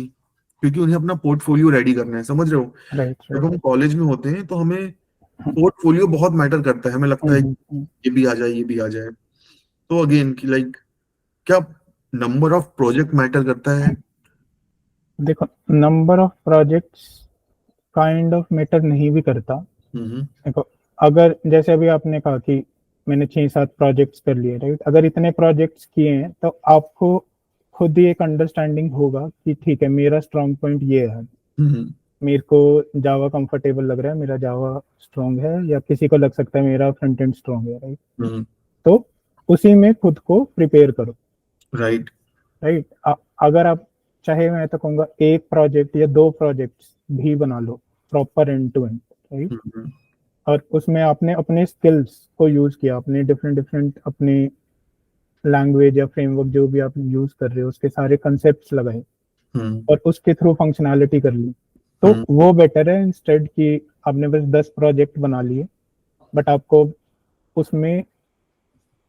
क्योंकि उन्हें अपना पोर्टफोलियो रेडी करना है, समझ रहे हो। राइट जब राइट। हम कॉलेज में होते हैं तो हमें पोर्टफोलियो बहुत मैटर करता है, हमें लगता है कि ये भी आ जाए, ये भी आ जाए। तो अगेन कि लाइक क्या नंबर ऑफ प्रोजेक्ट मैटर करता है? देखो, number of projects kind of matter नहीं भी करता। हम्म। देखो, अगर जैसे अभी आपने कहा कि मैंने 6-7 प्रोजेक्ट्स कर लिए, राइट? अगर इतने प्रोजेक्ट्स किए हैं तो आपको खुद ही एक अंडरस्टैंडिंग होगा कि ठीक है, मेरा स्ट्रॉन्ग पॉइंट ये है, हम्म। मेरे को जावा कंफर्टेबल लग रहा है, मेरा जावा स्ट्रॉन्ग है, या किसी को लग सकता है मेरा फ्रंट एंड स्ट्रॉन्ग है, राइट? हम्म। तो उसी में खुद को प्रिपेयर करो, राइट। राइट? अगर आप चाहे, मैं तो कहूँगा एक प्रोजेक्ट या 2 प्रोजेक्ट्स भी बना लो proper end to end, right? Hmm. और उसमें आपने अपने स्किल्स को यूज किया, अपने डिफरेंट डिफरेंट अपने लैंग्वेज या फ्रेमवर्क जो भी आप यूज कर रहे हो उसके सारे कंसेप्ट्स लगाए हम्म। और उसके थ्रू फंक्शनैलिटी कर ली, तो हम्म। वो बेटर है इंस्टेड कि आपने बस 10 प्रोजेक्ट बना लिए बट आपको उसमें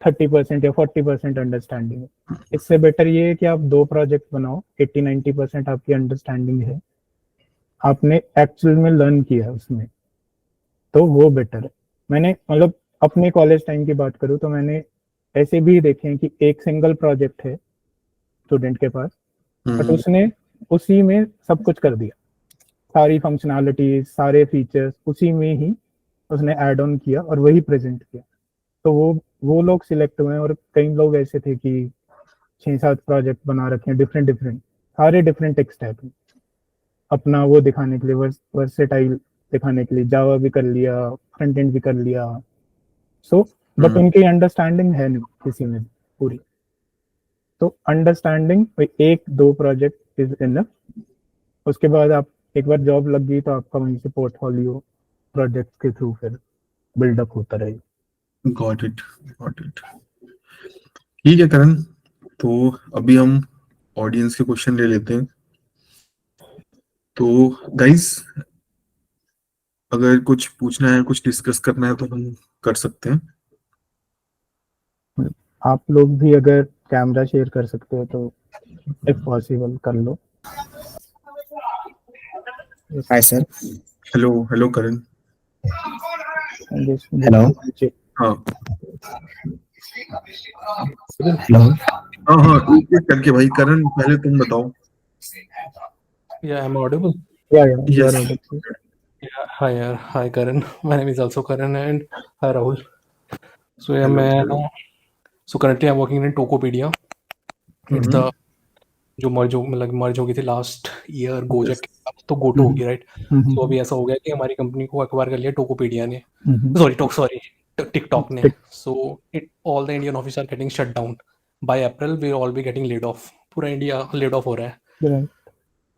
30% या 40% अंडरस्टैंडिंग है। इससे बेटर ये है कि आप 2 प्रोजेक्ट बनाओ, 80-90% आपकी अंडरस्टैंडिंग है, आपने एक्चुअल में लर्न किया है उसमें, तो वो बेटर है। मैंने मतलब अपने कॉलेज टाइम की बात करूँ तो मैंने ऐसे भी देखे हैं कि एक सिंगल प्रोजेक्ट है स्टूडेंट के पास, बट हम्म। उसने उसी में सब कुछ कर दिया, सारी फंक्शनैलिटीज सारे फीचर्स उसी में ही उसने ऐड ऑन किया और वही प्रेजेंट किया। तो वो लोग सिलेक्ट हुए हैं, और कई लोग ऐसे थे कि 6-7 प्रोजेक्ट बना रखे हैं डिफरेंट डिफरेंट, सारे डिफरेंट टेक स्टैक में, अपना वो दिखाने के लिए, वर्सेटाइल दिखाने के लिए जावा भी कर लिया, फ्रंट एंड भी कर लिया। सो बट हम्म। उनकी अंडरस्टैंडिंग है नहीं किसी में पूरी। तो अंडरस्टैंडिंग, 1-2 प्रोजेक्ट इज इनफ। उसके बाद आप एक बार जॉब लग गई तो आपका वहीं से पोर्टफोलियो प्रोजेक्ट के थ्रू फिर बिल्डअप होता रहेगा। Got it, got it. ठीक है करण, तो अभी हम ऑडियंस के क्वेश्चन ले लेते हैं। तो गाइस, अगर कुछ पूछना है, कुछ डिस्कस करना है तो हम कर सकते हैं। आप लोग भी अगर कैमरा शेयर कर सकते हो तो इफ पॉसिबल कर लो। Hi sir. Hello, hello Karan. Hello. हाँ हेलो। हाँ हाँ, एक एक करके भाई। करण, पहले तुम बताओ। Yeah, I'm audible. Yeah you yes. Are audible. Yeah, hi Karan. My name is also Karan, and hi Rahul. So yeah, hello, मैं hello. so currently I'm working in Tokopedia. It's hmm. the जो मर्ज हो गई थी last year yes. Gojek के साथ, तो गोटो होगी, right? So अभी हम्म। ऐसा हो गया कि हमारी कंपनी को एक्वायर कर लिया टोकोपीडिया ने, सॉरी टिकटॉक ने। So it all the Indian office are getting shut down by April, we all be getting laid off, पूरा इंडिया लेड ऑफ हो रहा है।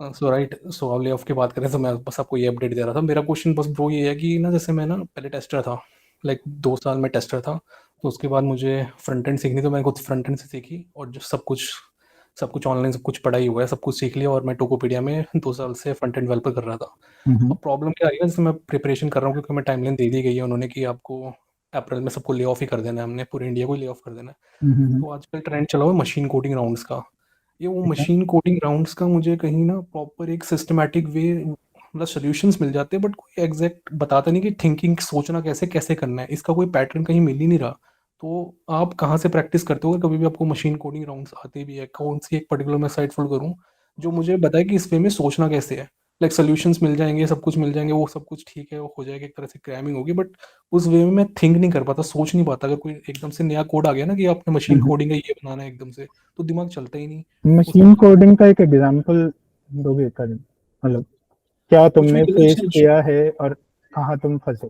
सो अब ले ऑफ की बात करें तो मैं बस आपको ये अपडेट दे रहा था। मेरा क्वेश्चन बस वो ये है कि ना, जैसे मैं ना पहले टेस्टर था, लाइक 2 साल में टेस्टर था, तो उसके बाद मुझे फ्रंट एंड सीखनी, तो मैं खुद फ्रंट एंड से सीखी, और जो सब कुछ ऑनलाइन, सब कुछ पढ़ाई हुआ है, सब कुछ सीख लिया, और मैं टोकोपीडिया में 2 साल से फ्रंट एंड डेवलपर कर रहा था। अब प्रॉब्लम क्या आ रही है, जैसे मैं प्रिपरेशन कर रहा हूँ, क्योंकि मैं टाइमलाइन दे दी गई है उन्होंने कि आपको अप्रैल में सबको ले ऑफ ही कर देना है, हमने पूरे इंडिया को ले ऑफ कर देना है। तो आजकल ट्रेंड चला हुआ है मशीन कोडिंग राउंड्स का। ये वो मशीन कोडिंग राउंड्स का मुझे कहीं ना प्रॉपर एक सिस्टमैटिक वे मतलब सॉल्यूशंस मिल जाते हैं, बट कोई एग्जैक्ट बताता नहीं कि थिंकिंग, सोचना कैसे कैसे करना है, इसका कोई पैटर्न कहीं मिल ही नहीं रहा। तो आप कहाँ से प्रैक्टिस करते हो? अगर कभी भी आपको मशीन कोडिंग राउंड्स आते भी है, कौन सी एक पर्टिकुलर मैं साइट फॉलो करूँ जो मुझे बताए कि इस वे में सोचना कैसे है? लाइक सोल्यूशंस मिल जाएंगे, सब कुछ मिल जाएंगे, वो सब कुछ ठीक है, वो हो जाएगा, एक तरह से क्रैमिंग होगी, बट उस वे में मैं थिंक नहीं कर पाता, सोच नहीं पाता। अगर कोई एकदम से नया कोड आ गया ना कि आपने मशीन कोडिंग का ये बनाना है एकदम से, तो दिमाग चलता ही नहीं। मशीन कोडिंग का एक एग्जांपल दोगे करण? मतलब क्या कुछ तुमने भी फेस जैसे किया है और कहाँ तुम फंसे?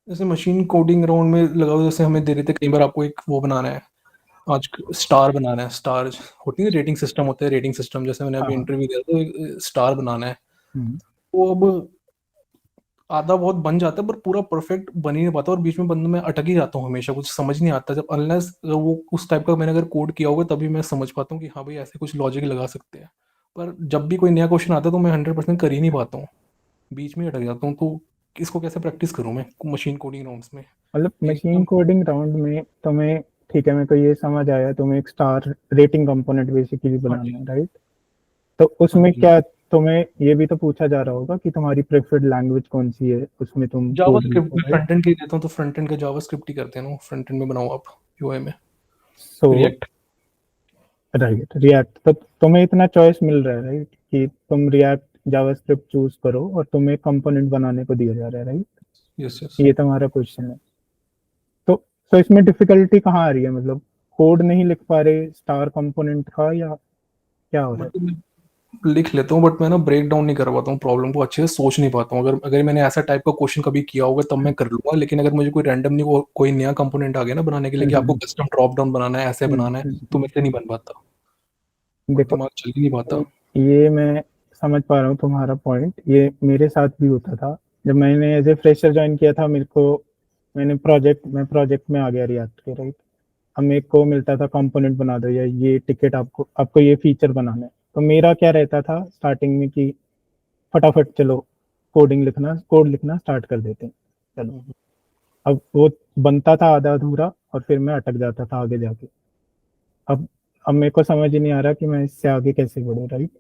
जैसे मशीन कोडिंग राउंड में लगाओ, जैसे हमें दे रहे थे कई बार आपको एक वो बनाना है, आज स्टार बनाना है, स्टार होती है, रेटिंग सिस्टम होता है, रेटिंग सिस्टम, जैसे मैंने अभी हाँ। इंटरव्यू दिया तो स्टार बनाना है। हम्म, वो अब आधा बहुत बन जाता है, पर पूरा परफेक्ट बन ही नहीं पाता, और बीच में बंद में अटक ही जाता हूँ हमेशा, कुछ समझ नहीं आता, जब अनलेस वो उस टाइप का मैंने अगर कोड किया होगा तभी मैं समझ पाता हूँ कि हाँ भाई ऐसे कुछ लॉजिक लगा सकते हैं। पर जब भी कोई नया क्वेश्चन आता है तो मैं 100% कर ही नहीं पाता हूँ, बीच में ही अटक जाता हूँ। तो इसको कैसे प्रैक्टिस करूँ मैं मशीन कोडिंग राउंड्स में? मतलब मशीन एकदम। कोडिंग राउंड में तुम्हें, ठीक है, मेरे को ये समझ आया, तुम्हें एक स्टार रेटिंग कंपोनेंट बेसिकली हाँ जी। बनाना है, राइट? तो हाँ उसमें जी। क्या तुम्हें ये भी तो पूछा जा रहा होगा कि तुम्हारी प्रेफर्ड लैंग्वेज कौन सी है, उसमें तुम कोड जावास्क्रिप्ट लिखो, में राइट? फ्रंट एंड के देता हूँ, तो फ्रंट एंड का जावास्क्रिप्ट ही करते हैं ना, फ्रंट एंड में बनाओ आप यूआई में सो रिएक्ट। राइट, रिएक्ट, तो तुम्हें इतना चॉइस मिल रहा है, राइट, कि तुम रिएक्ट जावास्क्रिप्ट चूज करो और तुम्हें कंपोनेंट बनाने को दिया जा रहा है, राइट? Yes yes. ये तुम्हारा क्वेश्चन है। तो इसमें डिफिकल्टी कहाँ आ रही है? मतलब कोड नहीं लिख पा रहे स्टार कंपोनेंट का, या क्या हो रहा है? मतलब मैं लिख लेता हूँ, बट मैं ना ब्रेक डाउन नहीं कर पाता हूँ प्रॉब्लम को, अच्छे से सोच नहीं पाता हूँ। अगर अगर मैंने ऐसा टाइप का क्वेश्चन कभी किया होगा तब मैं कर लूंगा, लेकिन अगर मुझे कोई रैंडमली कोई नया कंपोनेंट आ गया ना बनाने के लिए कि आपको हम्म, कस्टम ड्रॉप डाउन बनाना है, ऐसे हम्म, बनाना है, तो मेरे से नहीं बन पाता, और देखो, दिमाग चल ही नहीं पाता। ये मैं समझ पा रहा हूँ तुम्हारा पॉइंट, ये मेरे साथ भी होता था। जब मैंने एज ए फ्रेशर ज्वाइन किया था, मेरे को मैं प्रोजेक्ट में आ गया रिएक्ट के, राइट? अब मेरे को मिलता था कंपोनेंट बना दो, या ये टिकट आपको आपको ये फीचर बनाना है। तो मेरा क्या रहता था स्टार्टिंग में कि फटाफट चलो कोड लिखना स्टार्ट कर देते हैं, चलो। हम्म। अब वो बनता था आधा अधूरा, और फिर मैं अटक जाता था आगे जाके। अब अब मेरे को समझ ही नहीं आ रहा कि मैं इससे आगे कैसे बढ़ूं, राइट?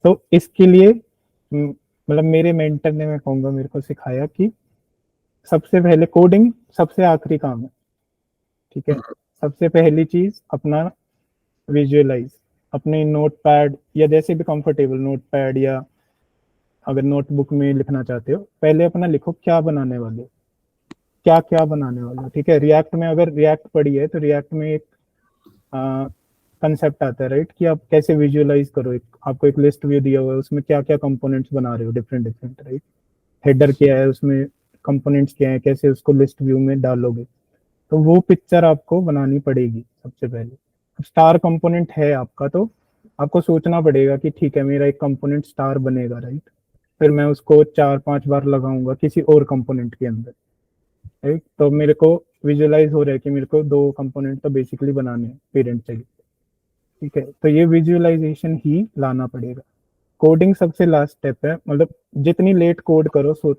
तो इसके लिए मतलब मेरे मेंटर ने, मैं कहूँगा, मेरे को सिखाया कि सबसे पहले कोडिंग सबसे आखिरी काम है, ठीक है? सबसे पहली चीज अपना विजुअलाइज, अपने नोट पैड या जैसे भी कंफर्टेबल नोट पैड, या अगर नोटबुक में लिखना चाहते हो, पहले अपना लिखो क्या बनाने वाले हो, क्या क्या बनाने वाले हो, ठीक है? रिएक्ट में अगर रिएक्ट पढ़ी है तो रिएक्ट में एक कंसेप्ट आता है, राइट, कि आप कैसे विजुअलाइज करो। आपको एक लिस्ट व्यू दिया हुआ है, उसमें क्या क्या कंपोनेंट्स बना रहे हो, डिफरेंट डिफरेंट, राइट? हेडर क्या है, उसमें कंपोनेंट्स क्या है, कैसे उसको लिस्ट व्यू में डालोगे। तो वो पिक्चर आपको बनानी पड़ेगी सबसे पहले। स्टार कंपोनेंट है आपका, तो आपको सोचना पड़ेगा कि ठीक है, मेरा एक कंपोनेंट स्टार बनेगा, राइट? फिर मैं उसको 4-5 बार लगाऊंगा किसी और कंपोनेंट के अंदर, राइट? तो मेरे को विजुअलाइज हो रहा है कि मेरे को 2 कंपोनेंट तो बेसिकली बनाने हैं, पेरेंट चाहिए, ठीक है? तो ये विजुअलाइजेशन ही लाना पड़ेगा। कोडिंग सबसे लास्ट स्टेप है, मतलब जितनी लेट कोड करो, सो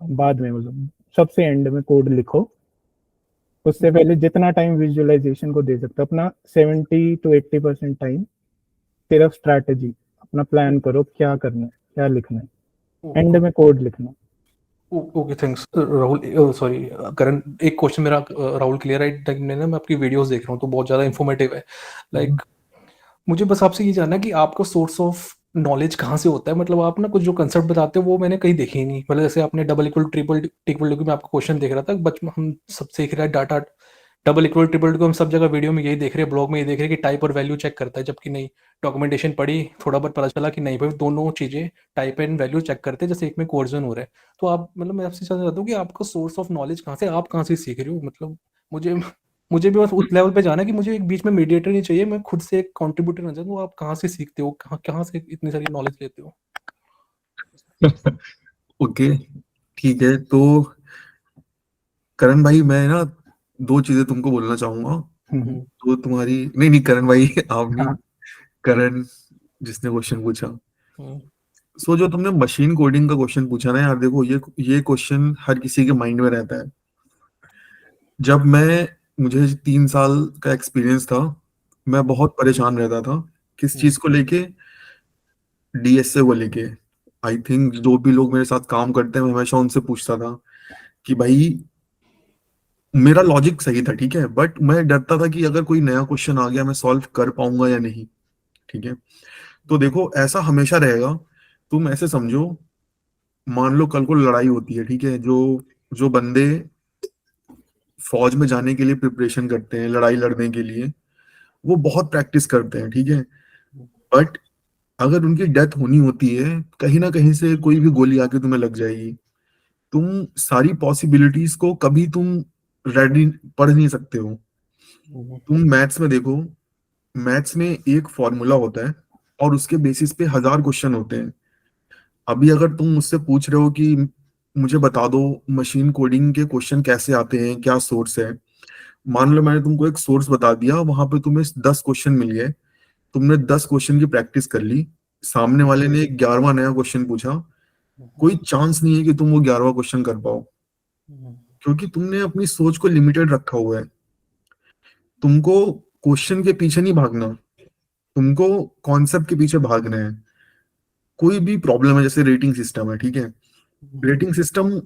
बाद में, मतलब सबसे एंड में कोड लिखो। उससे पहले जितना टाइम विजुअलाइजेशन को दे सकते हो, अपना 70 to 80% टाइम सिर्फ स्ट्रैटेजी, अपना प्लान करो क्या करना है, क्या लिखना है, एंड में कोड लिखना। ओके, थैंक्स राहुल, सॉरी करण। एक क्वेश्चन मेरा राहुल क्लियर है, मैं आपकी वीडियोस देख रहा हूँ तो बहुत ज़्यादा इन्फॉर्मेटिव है। लाइक मुझे बस आपसे ये जानना है कि आपका सोर्स ऑफ नॉलेज कहाँ से होता है? मतलब आप ना कुछ जो कंसेप्ट बताते हो वो मैंने कहीं देखे ही नहीं। मतलब जैसे आपने double equal triple equal to, मैं आपका क्वेश्चन देख रहा था, बचपन हम सब सीख रहे हैं data, double equal triple two हम सब जगह वीडियो में यही देख रहे हैं, ब्लॉग में ये देख रहे हैं कि टाइप और वैल्यू चेक करता है, जबकि नहीं। डॉक्यूमेंटेशन पढ़ी, थोड़ा बहुत पता चला कि नहीं भाई दोनों चीज़ें टाइप एंड वैल्यू चेक करते हैं, जैसे एक में कोर्जन हो रहा है। तो आप, मतलब मैं आपसे चाहता हूँ कि आपका सोर्स ऑफ नॉलेज कहाँ से, आप कहाँ से सीख रहे हो? मतलब मुझे मुझे भी बस उस लेवल पे जाना है कि मुझे एक बीच में मीडिएटर नहीं चाहिए, मैं खुद से एक कंट्रीब्यूटर ना जाऊँ। तो आप कहाँ से सीखते हो, कहाँ कहाँ से इतनी सारी नॉलेज लेते हो? ओके, ठीक है। तो करण भाई, मैं ना 2 चीजें तुमको बोलना चाहूंगा। हम्म, तो तुम्हारी, नहीं नहीं करण भाई आप नहीं, हाँ। करण जिसने क्वेश्चन पूछा। हम्म। सो जो तुमने मशीन कोडिंग का क्वेश्चन पूछा ना यार, देखो ये क्वेश्चन हर किसी के माइंड में रहता है। जब मुझे 3 साल का एक्सपीरियंस था, मैं बहुत परेशान रहता था किस हम्म। चीज को लेके, डीएसए को लेके। आई थिंक जो भी लोग मेरे साथ काम करते हैं मैं हमेशा उनसे पूछता था कि भाई मेरा लॉजिक सही था, ठीक है, बट मैं डरता था कि अगर कोई नया क्वेश्चन आ गया मैं सॉल्व कर पाऊंगा या नहीं, ठीक है। तो देखो ऐसा हमेशा रहेगा। तुम ऐसे समझो, मान लो कल को लड़ाई होती है, ठीक है, जो जो बंदे फौज में जाने के लिए प्रिपरेशन करते हैं लड़ाई लड़ने के लिए, वो बहुत प्रैक्टिस करते हैं, ठीक है, बट अगर उनकी डेथ होनी होती है कहीं ना कहीं से कोई भी गोली आके तुम्हें लग जाएगी, तुम सारी पॉसिबिलिटीज को कभी तुम रेडी पढ़ नहीं सकते हो। तुम मैथ्स में देखो, मैथ्स में एक फॉर्मूला होता है और उसके बेसिस पे 1000 क्वेश्चन होते हैं। अभी अगर तुम मुझसे पूछ रहे हो कि मुझे बता दो मशीन कोडिंग के क्वेश्चन कैसे आते हैं, क्या सोर्स है, मान लो मैंने तुमको एक सोर्स बता दिया, वहां पे तुम्हें 10 क्वेश्चन मिल गए, तुमने 10 क्वेश्चन की प्रैक्टिस कर ली, सामने वाले ने 11वां नया क्वेश्चन पूछा, कोई चांस नहीं है कि तुम वो 11वां क्वेश्चन कर पाओ, क्योंकि तुमने अपनी सोच को लिमिटेड रखा हुआ है। तुमको क्वेश्चन के पीछे नहीं भागना, तुमको कॉन्सेप्ट के पीछे भागना है। कोई भी प्रॉब्लम है, जैसे रेटिंग सिस्टम है, ठीक है, रेटिंग सिस्टम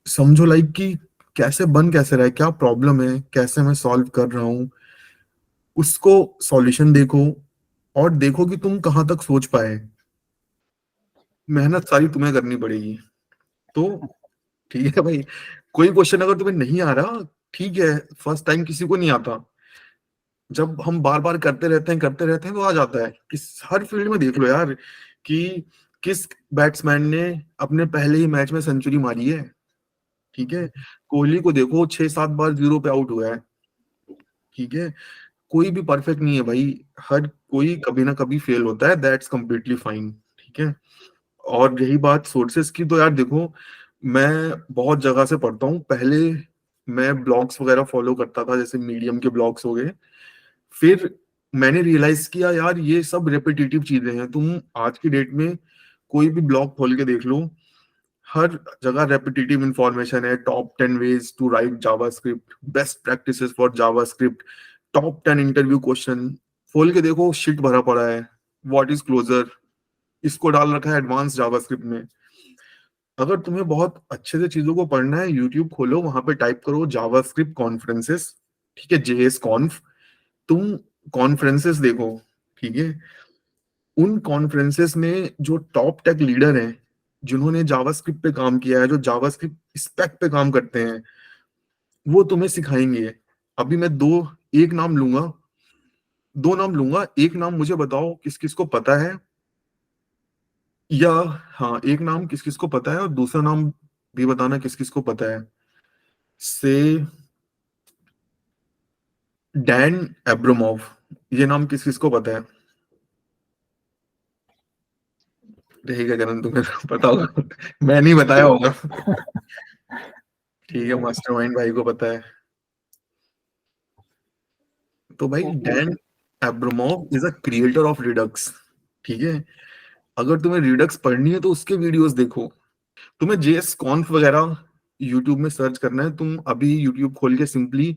समझो लाइक कि कैसे बन कैसे रहा है, क्या प्रॉब्लम है, कैसे मैं सॉल्व कर रहा हूँ, उसको सॉल्यूशन देखो और देखो कि तुम कहाँ तक सोच पाए। मेहनत सारी तुम्हें करनी पड़ेगी। तो ठीक है भाई, कोई क्वेश्चन अगर तुम्हें नहीं आ रहा, ठीक है, फर्स्ट टाइम किसी को नहीं आता, जब हम बार बार करते रहते हैं तो आ जाता है। किस हर फील्ड में देख लो यार कि किस बैट्समैन ने अपने पहले ही मैच में सेंचुरी मारी है, ठीक है, कोहली को देखो 6-7 बार 0 पे आउट हुआ है, ठीक है, कोई भी परफेक्ट नहीं है भाई, हर कोई कभी ना कभी फेल होता है, दैट्स कंप्लीटली फाइन, ठीक है। और रही बात सोर्सेस की, तो यार देखो मैं बहुत जगह से पढ़ता हूँ। पहले मैं ब्लॉग्स वगैरह फॉलो करता था, जैसे मीडियम के ब्लॉग्स हो गए, फिर मैंने रियलाइज किया यार ये सब रेपिटेटिव चीजें हैं। तुम आज की डेट में कोई भी ब्लॉग खोल के देख लो, हर जगह रेपिटेटिव इंफॉर्मेशन है। Top 10 ways to write JavaScript, best practices for JavaScript, top 10 interview question, खोल के देखो शिट भरा पड़ा है। व्हाट इज क्लोजर, इसको डाल रखा है एडवांस जावास्क्रिप्ट में। अगर तुम्हें बहुत अच्छे से चीजों को पढ़ना है, यूट्यूब खोलो, वहां पे टाइप करो जावास्क्रिप्ट कॉन्फ्रेंसेस, ठीक है, जेएस कॉन्फ, तुम कॉन्फ्रेंसेस देखो, ठीक है, उन कॉन्फ्रेंसेस में जो टॉप टेक लीडर हैं, जिन्होंने जावास्क्रिप्ट पे काम किया है, जो जावास्क्रिप्ट स्पेक पे काम करते हैं, वो तुम्हें सिखाएंगे। अभी मैं दो नाम लूंगा, एक नाम मुझे बताओ किस किस को पता है, या हाँ एक नाम किस किस को पता है और दूसरा नाम भी बताना किस किस को पता है। से डैन एब्रामोव, ये नाम किस किस को पता है? रहेगा करण, तुम्हें पता होगा, मैं नहीं बताया होगा। ठीक है, मास्टरमाइंड भाई को पता है। तो भाई Dan Abramov is a creator of Redux, ठीक है। अगर तुम्हें रिडक्स पढ़नी है तो उसके वीडियोस देखो। तुम्हें जेएस कॉन्फ वगैरह यूट्यूब में सर्च करना है, तुम अभी यूट्यूब खोल के सिंपली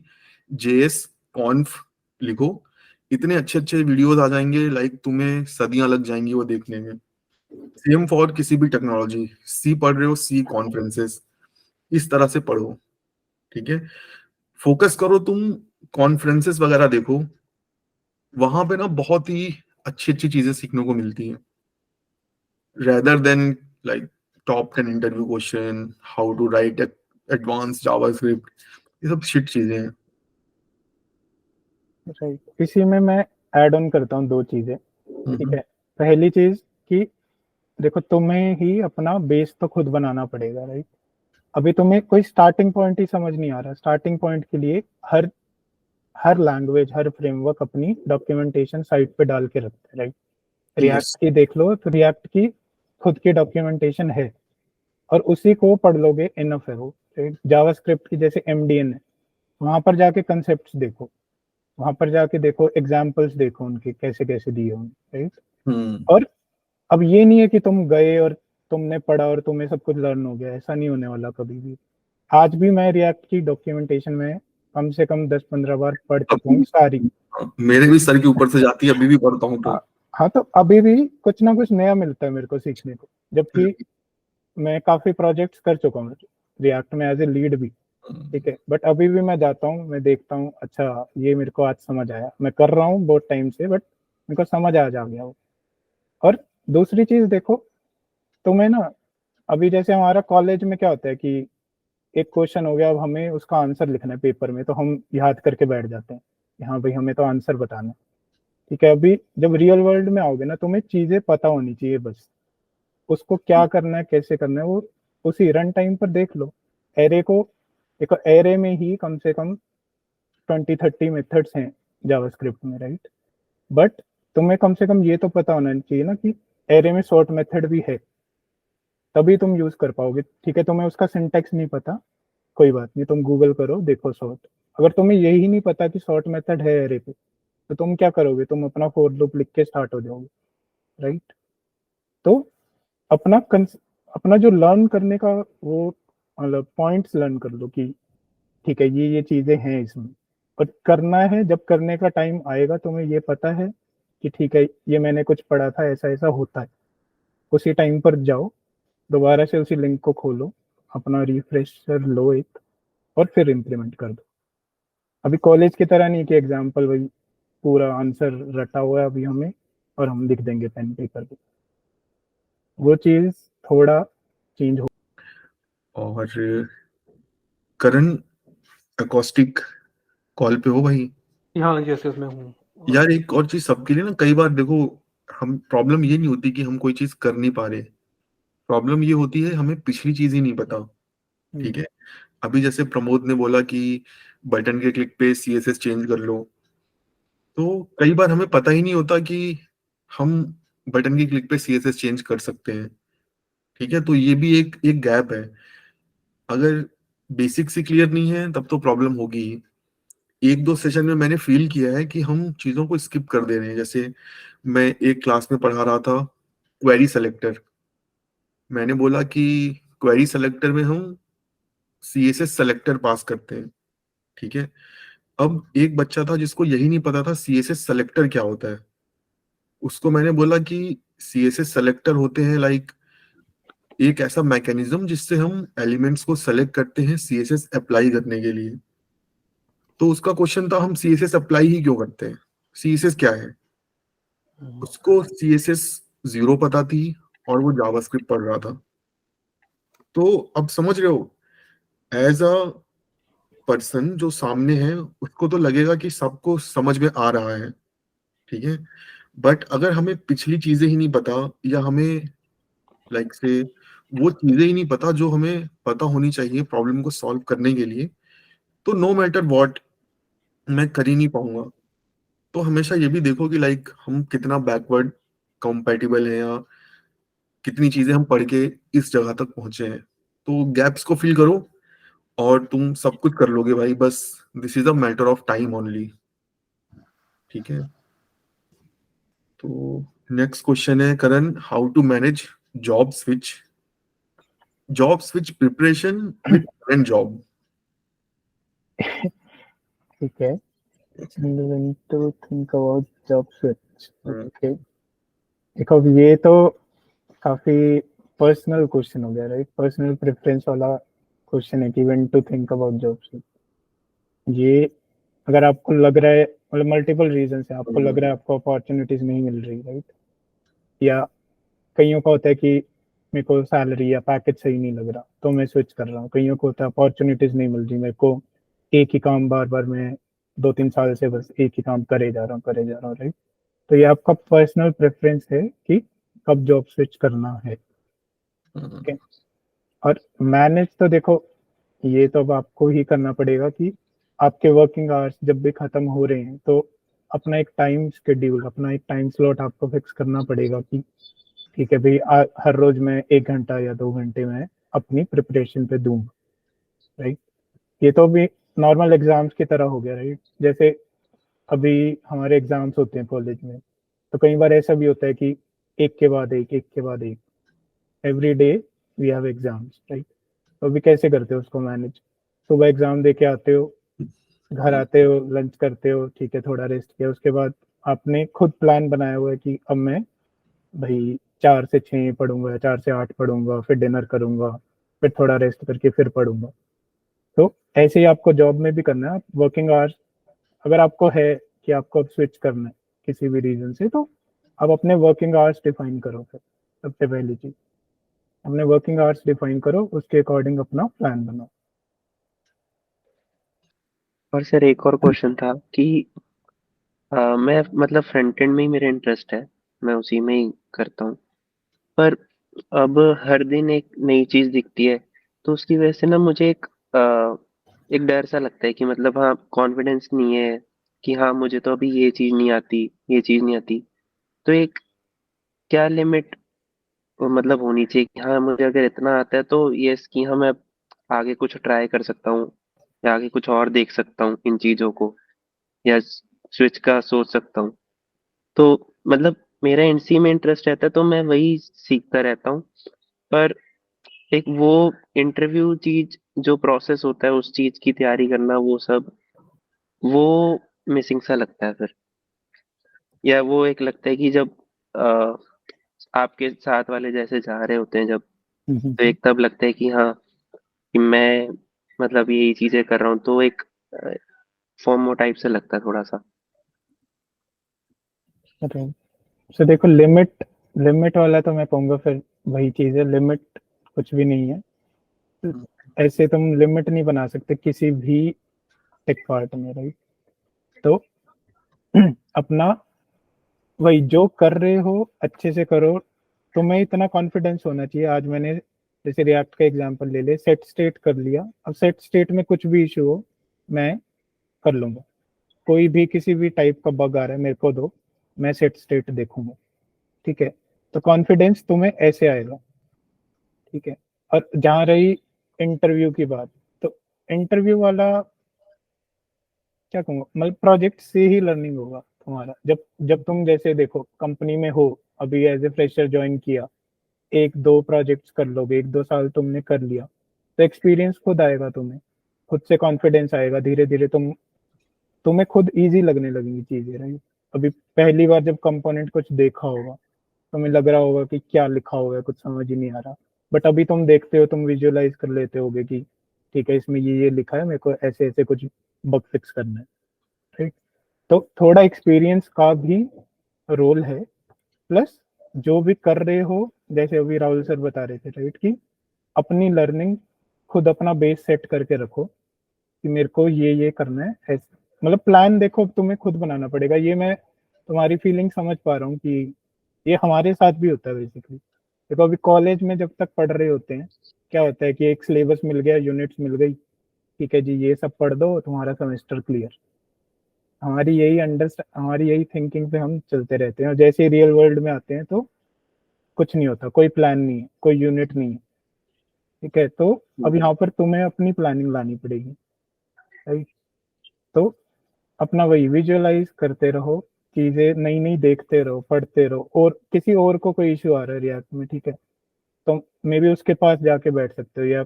जेएस कॉन्फ लिखो, इतने अच्छे अच्छे वीडियोस आ जाएंगे, लाइक तुम्हें सदियां लग जाएंगी वो देखने में। सेम फॉर किसी भी टेक्नोलॉजी, सी पढ़ रहे हो, सी कॉन्फ्रेंसेस, इस तरह से पढ़ो, ठीक है। फोकस करो तुम, कॉन्फ्रेंसेस वगैरह देखो, वहां पे ना बहुत ही अच्छी अच्छी चीजें सीखने को मिलती हैं, rather than like top 10 interview question, how to write advance JavaScript, ये सब शिट चीजें हैं। राइट, इसी में मैं ऐड ऑन करता हूँ 2 चीजें, ठीक है। पहली चीज कि देखो तुम्हें ही अपना बेस तो खुद बनाना पड़ेगा, राइट। अभी तुम्हें कोई स्टार्टिंग पॉइंट ही समझ नहीं आ रहा, स्टार्टिंग पॉइंट के लिए हर लैंग्वेज, हर फ्रेमवर्क अपनी डॉक्यूमेंटेशन साइट पे डाल के रखते हैं, राइट। रिएक्ट की देख लो तो रिएक्ट की खुद की डॉक्यूमेंटेशन है और उसी को पढ़ लोगे, इनफ है वो, राइट। जावास्क्रिप्ट की जैसे एमडीएन है, वहां पर जाके कंसेप्ट्स देखो, वहां पर जाके देखो एग्जाम्पल्स देखो उनके कैसे कैसे दिए होंगे, राइट। और अब ये नहीं है कि तुम गए और तुमने पढ़ा और तुम्हें सब कुछ लर्न हो गया, ऐसा नहीं होने वाला कभी भी। आज भी मैं रिएक्ट की डॉक्यूमेंटेशन में कम से कम 10-15 बार पढ़ चुका हूँ सारी। मेरे भी सर के ऊपर से जाती है, अभी भी पढ़ता हूँ तो। हाँ, तो अभी भी कुछ ना कुछ नया मिलता है मेरे को सीखने को, जबकि मैं काफी प्रोजेक्ट्स कर चुका हूँ रिएक्ट में एज ए लीड भी, ठीक है, बट अभी भी मैं जाता हूँ, मैं देखता हूँ, अच्छा ये मेरे को आज समझ आया, मैं कर रहा हूँ बहुत टाइम से बट मेरे को समझ आ जा गया वो। और दूसरी चीज देखो, तो मैं ना अभी जैसे हमारा कॉलेज में क्या होता है कि एक क्वेश्चन हो गया, अब हमें उसका आंसर लिखना है पेपर में, तो हम याद करके बैठ जाते हैं कि हाँ भाई हमें तो आंसर बताना है, ठीक है। अभी जब रियल वर्ल्ड में आओगे ना, तुम्हें चीजें पता होनी चाहिए, बस उसको क्या करना है कैसे करना है वो उसी रन टाइम पर देख लो। एरे को देखो, एरे में ही कम से कम 20-30 मेथड्स हैं जावास्क्रिप्ट में, राइट, बट तुम्हें कम से कम ये तो पता होना चाहिए ना कि एरे में सॉर्ट मेथड भी है, तभी तुम यूज कर पाओगे, ठीक है। तुम्हें उसका सिंटेक्स नहीं पता, कोई बात नहीं, तुम गूगल करो, देखो सॉर्ट। अगर तुम्हें यही नहीं पता कि सॉर्ट मेथड है एरे पे, तो तुम क्या करोगे, तुम अपना फॉर लूप लिख के स्टार्ट हो जाओगे, राइट। तो अपना अपना जो लर्न करने का वो मतलब पॉइंट्स लर्न कर लो कि ठीक है ये चीजें हैं इसमें, और करना है, जब करने का टाइम आएगा तुम्हें ये पता है कि ठीक है ये मैंने कुछ पढ़ा था, ऐसा ऐसा होता है, उसी टाइम पर जाओ, दोबारा से उसी लिंक को खोलो, अपना रिफ्रेशर लो एक, और फिर इम्प्लीमेंट कर दो। अभी कॉलेज की तरह नहीं कि एग्जाम्पल वही पूरा आंसर रटा हुआ है अभी हमें और हम लिख देंगे पेन पेपर पे, वो चीज थोड़ा चेंज हो। और करण, अकॉस्टिक कॉल पे हो भाई? हाँ यस यस मैं हूँ। यार एक और चीज सबके लिए ना, कई बार देखो, हम प्रॉब्लम ये नहीं होती कि हम कोई चीज कर नहीं पा रहे, प्रॉब्लम ये होती है हमें पिछली चीज ही नहीं पता, ठीक है। अभी जैसे प्रमोद ने बोला कि बटन के क्लिक पे सीएसएस चेंज कर लो, तो कई बार हमें पता ही नहीं होता कि हम बटन की क्लिक पे सीएसएस चेंज कर सकते हैं, ठीक है। तो ये भी एक एक गैप है, अगर बेसिक्स ही क्लियर नहीं है तब तो प्रॉब्लम होगी ही। एक दो सेशन में मैंने फील किया है कि हम चीजों को स्किप कर दे रहे हैं। जैसे मैं एक क्लास में पढ़ा रहा था क्वेरी सेलेक्टर, मैंने बोला कि क्वेरी सेलेक्टर में हम सीएसएस सेलेक्टर पास करते हैं, ठीक है। अब एक बच्चा था जिसको यही नहीं पता था सीएसएस सेलेक्टर क्या होता है, उसको मैंने बोला कि सीएसएस सेलेक्टर होते हैं लाइक एक ऐसा मैकेनिज्म जिससे हम एलिमेंट्स को सेलेक्ट करते हैं सीएसएस अप्लाई करने के लिए। तो उसका क्वेश्चन था हम सीएसएस अप्लाई ही क्यों करते हैं, सीएसएस क्या है। उसको सीएसएस 0 पता थी और वो जावास्क्रिप्ट पढ़ रहा था। तो अब समझ रहे हो, एज अ पर्सन जो सामने है उसको तो लगेगा कि सबको समझ में आ रहा है, ठीक है, बट अगर हमें पिछली चीजें ही नहीं पता, या हमें लाइक से वो चीजें ही नहीं पता जो हमें पता होनी चाहिए प्रॉब्लम को सॉल्व करने के लिए, तो नो मैटर व्हाट मैं कर ही नहीं पाऊंगा। तो हमेशा ये भी देखो कि लाइक हम कितना बैकवर्ड कंपैटिबल है, या कितनी चीजें हम पढ़ के इस जगह तक पहुंचे हैं। तो गैप्स को फिल करो और तुम सब कुछ कर लोगे भाई, बस this is a matter of time only, ठीक है। तो नेक्स्ट क्वेश्चन है Karan, how to manage job switch preparation with current job. ठीक है, when to think about job switch, okay। देखो अब ये तो काफी पर्सनल क्वेश्चन हो गया, राइट, पर्सनल प्रेफरेंस वाला क्वेश्चन है कि when to think about job switch। ये अगर आपको लग रहा है, मतलब मल्टीपल रीजन है, आपको लग रहा है आपको अपॉर्चुनिटीज नहीं मिल रही, राइट, या कईयों का होता है कि मेरे को सैलरी या पैकेज सही नहीं लग रहा तो मैं स्विच कर रहा हूँ, कईयों को होता है अपॉर्चुनिटीज नहीं मिल रही, मेरे को एक ही काम बार बार मैं 2-3 साल से बस एक ही काम करे जा रहा हूँ, राइट। तो ये आपका पर्सनल प्रेफरेंस है कि कब जॉब स्विच करना है, ठीक है। और मैनेज तो देखो, ये तो अब आपको ही करना पड़ेगा कि आपके वर्किंग आवर्स जब भी खत्म हो रहे हैं तो अपना एक टाइम शेड्यूल, अपना एक टाइम स्लॉट आपको फिक्स करना पड़ेगा कि ठीक है भाई हर रोज मैं 1 घंटा या 2 घंटे में अपनी प्रिपरेशन पे दूंगा, राइट। ये तो भी नॉर्मल एग्जाम्स की तरह हो गया, राइट। जैसे अभी हमारे एग्जाम्स होते हैं कॉलेज में, तो कई बार ऐसा भी होता है कि एक के बाद एक every day we have exams, right. तो अभी कैसे करते हो उसको मैनेज, सुबह एग्जाम दे के आते हो, घर आते हो, लंच करते हो, ठीक है, थोड़ा रेस्ट किया, उसके बाद आपने खुद प्लान बनाया हुआ है कि अब मैं भाई 4 से 6 पढ़ूंगा, 4 से 8 पढ़ूंगा, फिर डिनर करूंगा, फिर थोड़ा रेस्ट करके फिर पढ़ूंगा। तो ऐसे ही आपको जॉब में भी करना है। आप वर्किंग आवर्स अगर आपको है कि आपको अब स्विच करना है किसी भी रीजन से, तो आप अपने वर्किंग आवर्स डिफाइन करो। फिर सबसे पहली चीज अपने वर्किंग आवर्स डिफाइन करो, उसके अकॉर्डिंग अपना प्लान बनाओ। और सर एक और क्वेश्चन था कि मैं मतलब फ्रंट एंड में ही मेरा इंटरेस्ट है, मैं उसी में ही करता हूँ, पर अब हर दिन एक नई चीज दिखती है, तो उसकी वजह से ना मुझे एक डर सा लगता है कि मतलब हाँ कॉन्फिडेंस नहीं है कि हाँ मुझे तो अभी ये चीज नहीं आती, ये चीज नहीं आती। तो एक क्या लिमिट मतलब होनी चाहिए कि हाँ मुझे अगर इतना आता है तो ये कि हाँ मैं आगे कुछ ट्राई कर सकता हूँ या आगे कुछ और देख सकता हूँ इन चीजों को, या स्विच का सोच सकता हूँ। तो मतलब मेरा इसी में इंटरेस्ट रहता है तो मैं वही सीखता रहता हूँ, पर एक वो इंटरव्यू चीज जो प्रोसेस होता है उस चीज की तैयारी करना वो सब वो मिसिंग सा लगता है फिर, या वो एक लगता है कि जब अ, आपके साथ वाले जैसे जा रहे होते हैं जब, तो एक तब लगता है कि हाँ कि मैं मतलब यही चीजें कर रहा हूँ, तो एक फॉर्मो टाइप से लगता है थोड़ा सा। तो देखो, लिमिट लिमिट वाला तो मैं कहूँगा फिर वही चीज है, लिमिट कुछ भी नहीं है। ऐसे तुम लिमिट नहीं बना सकते किसी भी टेक पार्ट में, राइट? तो अपना वही जो कर रहे हो अच्छे से करो। तुम्हें इतना कॉन्फिडेंस होना चाहिए। आज मैंने जैसे रिएक्ट का एग्जांपल ले ले, सेट स्टेट कर लिया, अब सेट स्टेट में कुछ भी इशू हो मैं कर लूंगा। कोई भी किसी भी टाइप का बग आ रहा है मेरे को दो, मैं सेट स्टेट देखूंगा, ठीक है? तो कॉन्फिडेंस तुम्हें ऐसे आएगा, ठीक है? और जहां रही इंटरव्यू की बात, तो इंटरव्यू वाला क्या कहूँगा, मतलब प्रोजेक्ट से ही लर्निंग होगा तुम्हारा। जब जब तुम जैसे देखो कंपनी में हो, अभी एज ए फ्रेशर ज्वाइन किया, 1-2 प्रोजेक्ट्स कर लोगे, 1-2 साल तुमने कर लिया, तो एक्सपीरियंस खुद आएगा तुम्हें, खुद से कॉन्फिडेंस आएगा, धीरे धीरे तुम्हें खुद इजी लगने लगेंगी चीजें, राइट? अभी पहली बार जब कंपोनेंट कुछ देखा होगा, तुम्हें लग रहा होगा कि क्या लिखा हुआ है, कुछ समझ ही नहीं आ रहा, बट अभी तुम देखते हो, तुम विजुअलाइज कर लेते होगे कि ठीक है इसमें ये लिखा है, मेरे को ऐसे ऐसे कुछ बग फिक्स करना है, राइट? तो थोड़ा एक्सपीरियंस का भी रोल है, प्लस जो भी कर रहे हो, जैसे अभी राहुल सर बता रहे थे, राइट, कि अपनी लर्निंग खुद अपना बेस सेट करके रखो कि मेरे को ये करना है ऐसे। मतलब प्लान देखो तुम्हें खुद बनाना पड़ेगा। ये मैं तुम्हारी फीलिंग समझ पा रहा हूँ कि ये हमारे साथ भी होता है बेसिकली। देखो अभी कॉलेज में जब तक पढ़ रहे होते हैं, क्या होता है कि एक सिलेबस मिल गया, यूनिट्स मिल गई, ठीक है जी ये सब पढ़ दो तुम्हारा सेमेस्टर क्लियर। हमारी यही थिंकिंग पे हम चलते रहते हैं, और जैसे रियल वर्ल्ड में आते हैं तो कुछ नहीं होता, कोई प्लान नहीं है, कोई यूनिट नहीं है, ठीक है? तो अब यहाँ पर तुम्हें अपनी प्लानिंग लानी पड़ेगी, राइट? तो अपना वही विजुअलाइज करते रहो, चीजें नई नई देखते रहो, पढ़ते रहो, और किसी और को कोई इशू आ रहा है रिएक्ट में, ठीक है, तो मे बी उसके पास जाके बैठ सकते हो, या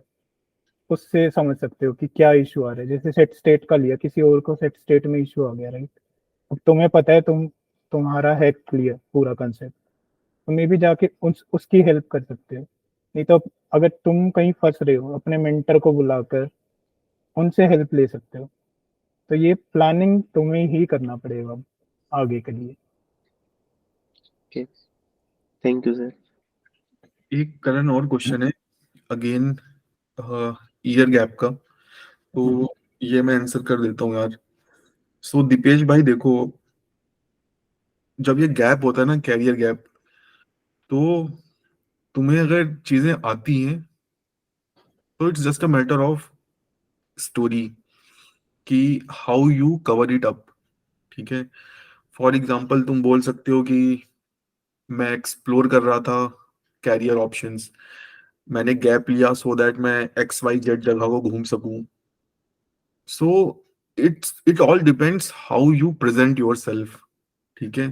उससे समझ सकते हो कि क्या इशू आ रहा है। जैसे सेट स्टेट का लिया, किसी और को सेट स्टेट में इशू आ गया, राइट? अब तुम्हें पता है, तुम्हारा है क्लियर पूरा कंसेप्ट, तो मे बी जाके उसकी हेल्प कर सकते हो। नहीं तो अगर तुम कहीं फंस रहे हो, अपने मेंटर को बुलाकर उनसे हेल्प ले सकते हो। तो ये प्लानिंग तुम्हें ही करना पड़ेगा आगे के लिए। Okay, thank you sir. एक करण और क्वेश्चन है, अगेन ईयर गैप का, तो ये मैं आंसर कर देता हूँ यार। सो दीपेश भाई देखो, जब ये गैप होता है ना, कैरियर गैप, तो तुम्हें अगर चीजें आती हैं तो it's just a matter of story कि how you cover it up, ठीक है? फॉर एग्जाम्पल तुम बोल सकते हो कि मैं एक्सप्लोर कर रहा था कैरियर ऑप्शंस, मैंने गैप लिया सो दैट मैं XYZ जगह को घूम सकूं। सो it all depends how you present your self, ठीक है?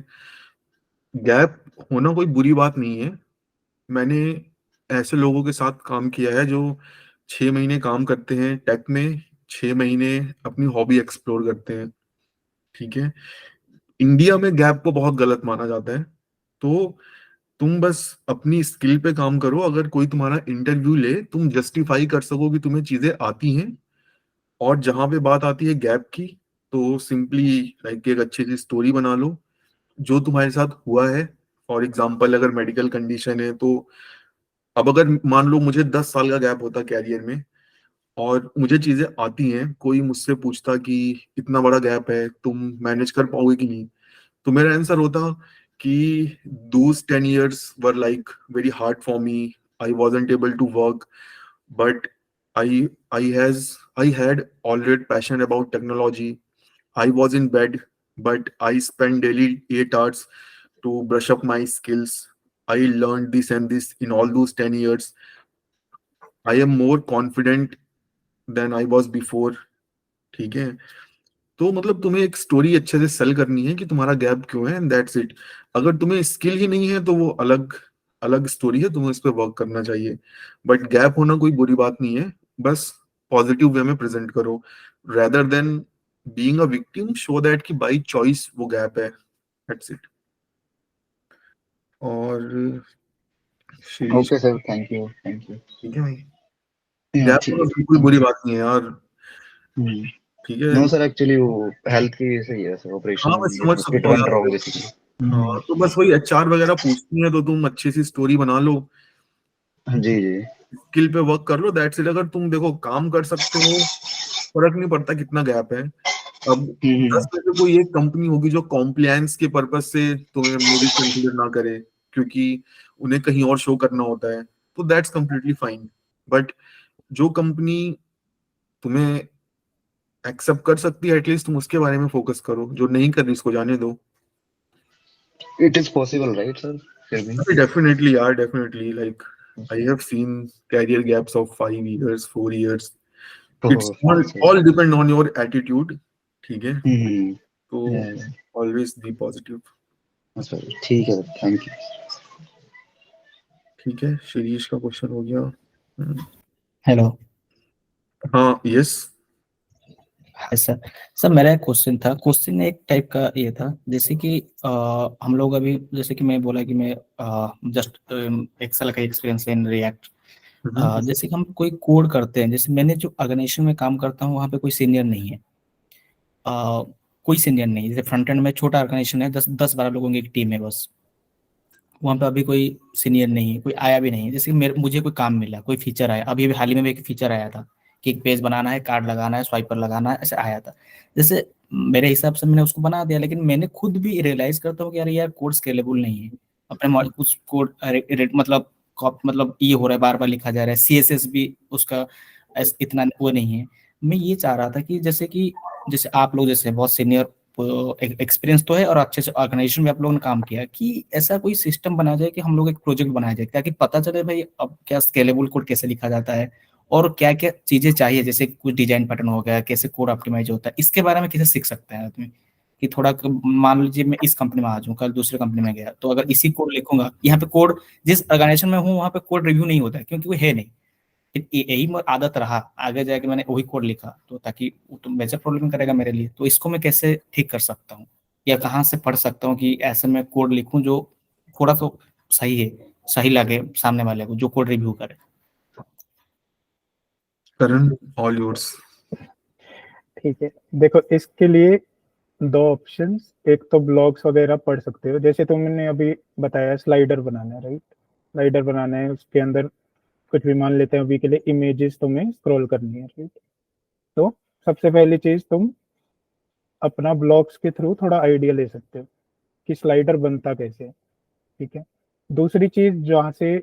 गैप होना कोई बुरी बात नहीं है। मैंने ऐसे लोगों के साथ काम किया है जो 6 महीने काम करते हैं टेक में, 6 महीने अपनी हॉबी एक्सप्लोर करते हैं, ठीक है? इंडिया में गैप को बहुत गलत माना जाता है, तो तुम बस अपनी स्किल पे काम करो। अगर कोई तुम्हारा इंटरव्यू ले, तुम जस्टिफाई कर सको कि तुम्हें चीजें आती हैं। और जहां पे बात आती है गैप की, तो सिंपली लाइक एक अच्छी सी स्टोरी बना लो जो तुम्हारे साथ हुआ है। फॉर एग्जाम्पल, अगर मेडिकल कंडीशन है तो अब अगर मान लो मुझे 10 साल का गैप होता कैरियर में और मुझे चीजें आती हैं, कोई मुझसे पूछता कि इतना बड़ा गैप है, तुम मैनेज कर पाओगे कि नहीं, तो मेरा आंसर होता कि those 10 years were like very hard for me. I wasn't able to work, but I had already passion about technology. I was in bed, but I spent daily 8 hours to brush up my skills. I learned this and this in all those 10 years. I am more confident than I was before. ठीक है। तो मतलब तुम्हें एक story अच्छे से cell करनी है कि तुम्हारा गैप क्यों है, एंड दैट्स इट। अगर तुम्हें स्किल ही नहीं है तो वो अलग अलग स्टोरी है, तुम्हें इस पे वर्क करना चाहिए। बट गैप होना कोई बुरी बात नहीं है, बस पॉजिटिव वे में प्रेजेंट करो, rather than being a victim. Show that कि बाई चॉइस वो गैप है, दैट्स इट। और Shirish, okay sir, thank you thank you. ठीक है भाई, हाँ, गैप ठीक होना है, बिल्कुल थैंक बुरी यू। बात नहीं है यार। ठीक है। नो सर, एक्चुअली वो हेल्थ की सही है सर, हाँ, मैं ऑपरेशन समझ इट सकता हूँ वेंट रॉन्ग यार। बेसिकली। हाँ, तो बस वही एचआर वगैरह पूछती है तो तुम अच्छी सी स्टोरी बना लो, जी जी। स्किल पे वर्क कर लो, दैट्स इट। अगर तुम देखो काम कर सकते हो, फर्क नहीं पड़ता कितना गैप है। अब 10 में से कोई एक कंपनी होगी जो कॉम्प्लायंस के पर्पज से तुम्हें मे भी कंसीडर ना करे, क्योंकि उन्हें कहीं और शो करना होता है, तो दैट्स कंप्लीटली फाइन। बट जो कंपनी तुम्हें एक्सेप्ट कर सकती है, एटलीस्ट तुम उसके बारे में फोकस करो। जो नहीं कर रही उसको जाने दो। It is possible right sir, फिर भी। डेफिनेटली यार, definitely. Like I have seen career gaps of 5 years, 4 years. It's oh all sir. all depend on your attitude. ठीक है, तो hmm. always be positive. Sir ठीक है, थैंक यू। ठीक है, शिरीष का क्वेश्चन हो गया। हेलो। हाँ, यस। Hi sir. सर मेरा एक क्वेश्चन था, क्वेश्चन एक टाइप का ये था, जैसे कि हम लोग अभी, जैसे कि मैं बोला कि मैं जस्ट एक्सेल का एक्सपीरियंस है इन रिएक्ट। जैसे कि हम कोई कोड करते हैं, जैसे मैंने जो ऑर्गेनाइजेशन में काम करता हूँ वहाँ पे कोई सीनियर नहीं है, कोई सीनियर नहीं। जैसे फ्रंट एंड में छोटा ऑर्गेनाइजेशन है, 10-12 लोगों की एक टीम है बस, वहाँ पे अभी कोई सीनियर नहीं है, कोई आया भी नहीं है। जैसे कि मुझे कोई काम मिला, कोई फीचर आया, अभी हाल ही में एक फीचर आया था कि एक पेज बनाना है, कार्ड लगाना है, स्वाइपर लगाना है, ऐसे आया था। जैसे मेरे हिसाब से मैंने उसको बना दिया, लेकिन मैंने खुद भी रियलाइज करता हूँ कि यार कोड स्केलेबल नहीं है। अपने कुछ कोड मतलब ये हो रहा है, बार बार लिखा जा रहा है, CSS भी उसका इतना वो नहीं है। मैं ये चाह रहा था कि जैसे आप लोग जैसे बहुत सीनियर एक्सपीरियंस तो है और अच्छे से ऑर्गेनाइजेशन में आप लोगों ने काम किया, कि ऐसा कोई सिस्टम बना जाए कि हम लोग एक प्रोजेक्ट बनाया जाए, ताकि पता चले भाई अब क्या स्केलेबल कोड कैसे लिखा जाता है और क्या क्या चीजें चाहिए, जैसे कुछ डिजाइन पैटर्न हो गया, कैसे कोड ऑप्टिमाइज होता है, इसके बारे में कैसे सीख सकते हैं आदमी। कि थोड़ा मान लीजिए मैं इस कंपनी में आ जाऊँ, कल दूसरे कंपनी में गया, तो अगर इसी कोड लिखूंगा, यहाँ पे कोड जिस ऑर्गेनाइजेशन में हूँ वहाँ पे कोड रिव्यू नहीं होता है, क्योंकि वो है नहीं। यही आदत रहा, आगे जाके मैंने वही कोड लिखा, तो ताकि वो तो मेजर प्रॉब्लम करेगा मेरे लिए। तो इसको मैं कैसे ठीक कर सकता हूँ, या कहाँ से पढ़ सकता हूँ कि ऐसे मैं कोड लिखूं जो थोड़ा तो सही है, सही लगे सामने वाले को जो कोड रिव्यू करे। करण, ऑल योर्स। ठीक है, देखो इसके लिए दो ऑप्शंस, एक तो ब्लॉग्स वगैरह पढ़ सकते हो, जैसे तुमने अभी बताया स्लाइडर बनाना है, राइट। स्लाइडर बनाना है, उसके अंदर कुछ भी मान लेते हैं अभी के लिए, इमेजेस तुम्हें स्क्रॉल करनी है, राइट। तो सबसे पहली चीज, तुम अपना ब्लॉग्स के थ्रू थोड़ा आइडिया ले सकते हो कि स्लाइडर बनता कैसे है, ठीक है। दूसरी चीज जहाँ से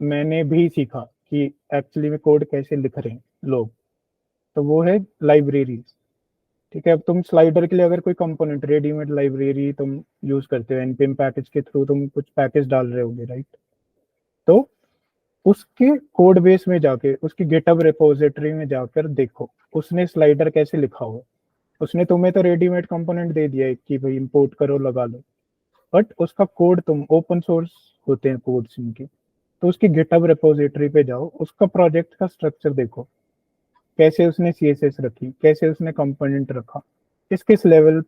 मैंने भी सीखा कि एक्चुअली में कोड कैसे लिख रहे हैं लोग, तो वो है लाइब्रेरीज, ठीक है। अब तुम स्लाइडर के लिए अगर कोई कंपोनेंट रेडीमेड लाइब्रेरी तुम यूज करते हो, npm पैकेज के थ्रू तुम कुछ पैकेज डाल रहे होगे, राइट। तो उसके कोड बेस में जाके, उसकी गिटहब रिपोजिटरी में जाकर देखो उसने स्लाइडर कैसे लिखा हुआ। उसने तुम्हें तो रेडीमेड कंपोनेंट दे दिया है कि भाई इंपोर्ट करो, लगा लो, बट उसका कोड, तुम ओपन सोर्स होते हैं कोड्स इनके, तो उसकी गिटहब रिपोजिटरी पे जाओ, उसका प्रोजेक्ट का स्ट्रक्चर देखो, कैसे उसने CSS रखी, कैसे उसने कंपोनेंट रखा, किस किस लेवल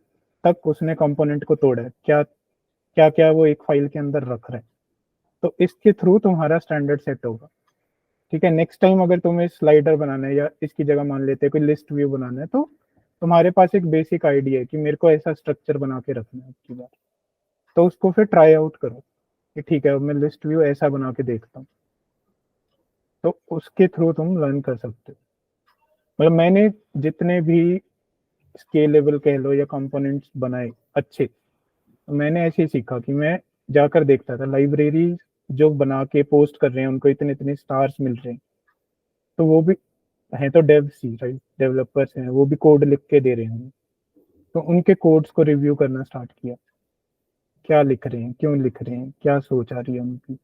तक उसने कंपोनेंट को तोड़ा है, क्या क्या क्या वो एक फाइल के अंदर रख रहा है, तो इसके थ्रू तुम्हारा स्टैंडर्ड सेट होगा, ठीक है। नेक्स्ट टाइम अगर तुम्हें स्लाइडर बनाना है या इसकी जगह मान लेते हैं कोई लिस्ट व्यू बनाना है, तो तुम्हारे पास एक बेसिक आइडिया है कि मेरे को ऐसा स्ट्रक्चर बना के रखना है आपकी बार, तो उसको फिर ट्राई आउट करो कि ठीक है अब मैं लिस्ट व्यू ऐसा बना के देखता हूँ, तो उसके थ्रू तुम लर्न कर सकते हो। मतलब मैंने जितने भी स्केलेबल कह लो या कंपोनेंट्स बनाए अच्छे, तो मैंने ऐसे ही सीखा कि मैं जाकर देखता था लाइब्रेरी जो बना के पोस्ट कर रहे हैं उनको इतने इतने स्टार्स मिल रहे हैं, तो वो भी हैं तो डेव्स ही, राइट, डेवलपर्स हैं, वो भी कोड लिख के दे रहे हैं, तो उनके कोड्स को रिव्यू करना स्टार्ट किया, क्या लिख रहे हैं, क्यों लिख रहे हैं, क्या सोच आ रही है उनकी,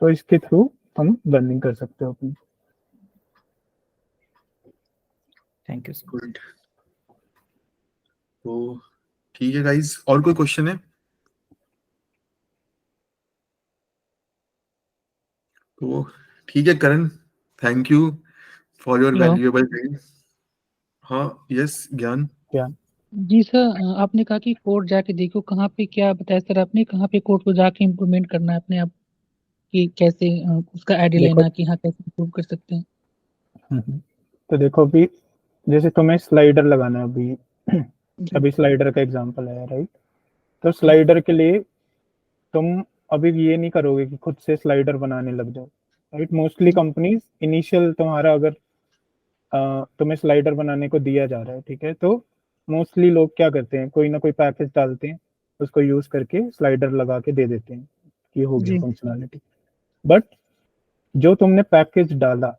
तो इसके थ्रू हम लर्निंग कर सकते हो अपनी। Thank you sir. गुड। तो ठीक है गाइस, और कोई क्वेश्चन है? तो ठीक है Karan, thank you for your hello valuable time. हाँ यस ज्ञान। क्या जी सर, आपने कहा कि कोड जाके देखो, कहाँ पे क्या बताया सर आपने, कहाँ पे कोड को जाके इम्प्रूवमेंट करना है अपने आप कि कैसे उसका आइडिया देखो लेना कि हाँ कैसे इम्प्रूव कर सकते हैं। तो देखो अभी जैसे तुम्हें स्लाइडर लगाना है अभी जी अभी स्लाइडर का एग्जांपल है, राइट, तो स्लाइडर के लिए तुम अभी ये नहीं करोगे कि खुद से स्लाइडर बनाने लग जाओ, राइट। मोस्टली कंपनीज इनिशियल तुम्हारा अगर तुम्हें स्लाइडर बनाने को दिया जा रहा है, ठीक है, तो मोस्टली लोग क्या करते हैं, कोई ना कोई पैकेज डालते हैं, उसको यूज करके स्लाइडर लगा के दे देते हैं कि हो गया जी फंक्शनैलिटी। बट जो तुमने पैकेज डाला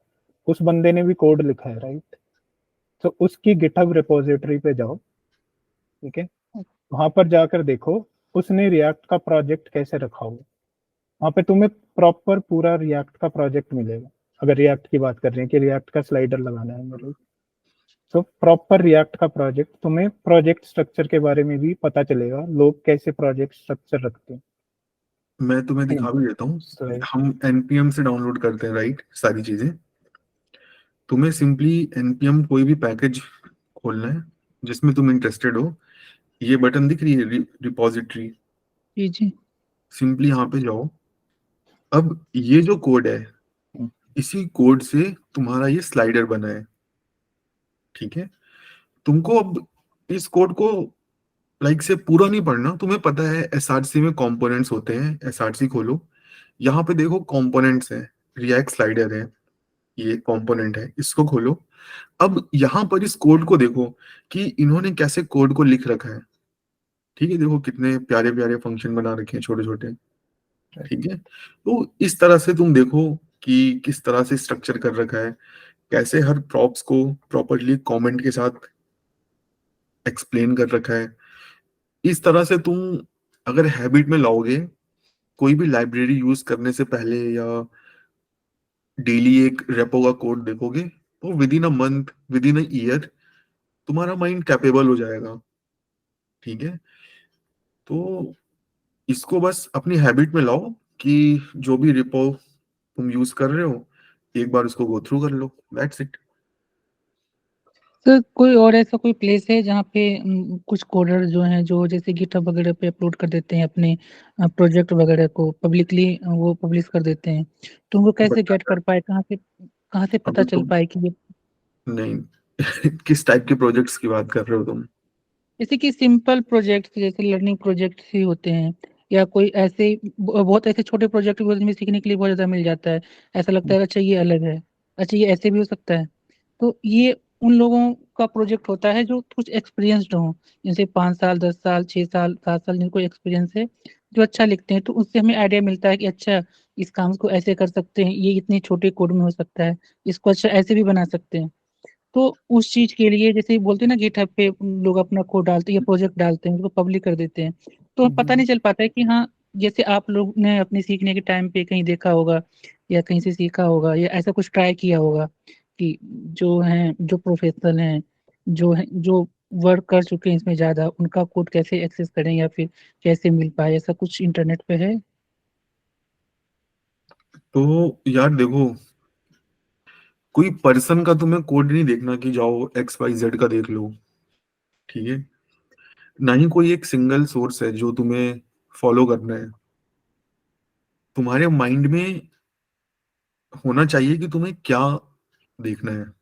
उस बंदे ने भी कोड लिखा है, राइट, तो उसकी गिटहब रिपोजिटरी पे जाओ, ठीक है, वहां पर जाकर देखो उसने रिएक्ट का प्रोजेक्ट कैसे रखा हुआ, वहां पे तुम्हें प्रॉपर पूरा रिएक्ट का प्रोजेक्ट मिलेगा। अगर रिएक्ट की बात कर रहे हैं कि रिएक्ट का स्लाइडर लगाना है मेरे, तो प्रॉपर रिएक्ट का प्रोजेक्ट, तुम्हें प्रोजेक्ट स्ट्रक्चर के बारे में भी पता चलेगा, लोग कैसे प्रोजेक्ट स्ट्रक्चर रखते हैं। मैं तुम्हें दिखा भी देता हूँ। Right. हम एनपीएम से डाउनलोड करते हैं राइट सारी चीजें। तुम्हें सिंपली एनपीएम कोई भी पैकेज खोलना है जिसमें तुम इंटरेस्टेड हो, ये बटन दिख रही है रिपोजिटरी, जी जी सिंपली यहाँ पे जाओ। अब ये जो कोड है इसी कोड से तुम्हारा ये स्लाइडर बना है, ठीक है। तुमको अब इस कोड को लाइक से पूरा नहीं पढ़ना, तुम्हें पता है एसआरसी में कंपोनेंट्स होते हैं। एसआरसी खोलो, यहाँ पे देखो कंपोनेंट्स हैं, रिएक्ट स्लाइडर है, ये कंपोनेंट है, इसको खोलो। अब यहाँ पर इस कोड को देखो कि इन्होंने कैसे कोड को लिख रखा है, ठीक है। देखो कितने प्यारे प्यारे फंक्शन बना रखे हैं छोटे छोटे, ठीक है। तो इस तरह से तुम देखो कि किस तरह से स्ट्रक्चर कर रखा है, कैसे हर प्रॉप्स को प्रॉपरली कमेंट के साथ एक्सप्लेन कर रखा है। इस तरह से तुम अगर हैबिट में लाओगे, कोई भी लाइब्रेरी यूज करने से पहले या डेली एक रेपो का कोड देखोगे, तो with in a month, with in a year तुम्हारा माइंड कैपेबल हो जाएगा, ठीक है। तो इसको बस अपनी हैबिट में लाओ कि जो भी रिपो तुम यूज कर रहे हो एक बार उसको गो थ्रू कर लो, दैट्स इट। सर, कोई और ऐसा कोई प्लेस है जहाँ पे कुछ कोडर जो हैं जो जैसे गिटहब वगैरह पे अपलोड कर देते हैं अपने प्रोजेक्ट वगैरह को पब्लिकली वो पब्लिश कर देते हैं, तो उनको कैसे गेट कर पाए, कहाँ से पता अभी चल तुम पाए कि ये नहीं किस टाइप के प्रोजेक्ट्स की बात कर रहे हो तुम? जैसे कि सिंपल प्रोजेक्ट जैसे लर्निंग प्रोजेक्ट ही होते हैं, या कोई ऐसे बहुत ऐसे छोटे प्रोजेक्ट में सीखने के लिए बहुत ज्यादा मिल जाता है, ऐसा लगता है अच्छा ये अलग है, अच्छा ये ऐसे भी हो सकता है। तो ये उन लोगों का प्रोजेक्ट होता है जो कुछ एक्सपीरियंसड हो, जैसे 5 साल 10 साल 6 साल 7 साल जिनको एक्सपीरियंस है, जो अच्छा लिखते हैं, तो उससे हमें आइडिया मिलता है कि अच्छा इस काम को ऐसे कर सकते हैं, ये इतने छोटे कोड में हो सकता है, इसको अच्छा ऐसे भी बना सकते हैं। तो उस चीज के लिए जैसे बोलते हैं ना गिटहब पे लोग अपना कोड डालते हैं या प्रोजेक्ट डालते हैं उसको पब्लिक कर देते हैं, तो पता नहीं चल पाता है कि हाँ जैसे आप लोग ने अपने सीखने के टाइम पे कहीं देखा होगा या कहीं से सीखा होगा या ऐसा कुछ ट्राई किया होगा कि जो हैं जो प्रोफेशनल हैं जो वर्क कर चुके हैं इसमें ज्यादा, उनका कोड कैसे एक्सेस करें या फिर कैसे मिल पाए, ऐसा कुछ इंटरनेट पे है? तो यार देखो, कोई पर्सन का तुम्हें कोड नहीं देखना कि जाओ एक्स वाई जेड का देख लो, ठीक है। ना ही कोई एक सिंगल सोर्स है जो तुम्हें फॉलो करना है। तुम्हारे माइंड में होना चाहिए कि तुम्हें क्या देखना है। अब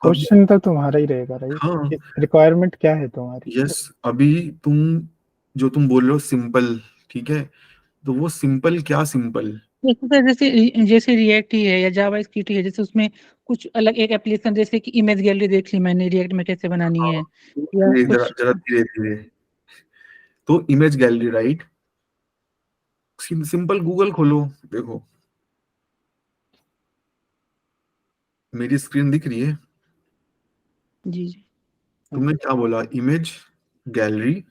क्वेश्चन तो तुम्हारा ही रहेगा, राइट? हाँ, रिक्वायरमेंट क्या है तुम्हारी? यस, अभी तुम जो तुम बोल रहे हो सिंपल, ठीक है, तो वो सिंपल क्या सिंपल? जैसे जैसे रिएक्ट ही है या जावा स्क्रिप्ट ही है, जैसे उसमें कुछ अलग एक एप्लीकेशन, जैसे कि इमेज गैलरी देख ली मैंने रिएक्ट में कैसे बनानी है, या जरा कुछ जरा धीरे धीरे। तो image gallery, right? Simple Google खोलो, देखो मेरी स्क्रीन दिख रही है। जी जी तुमने क्या बोला? Image gallery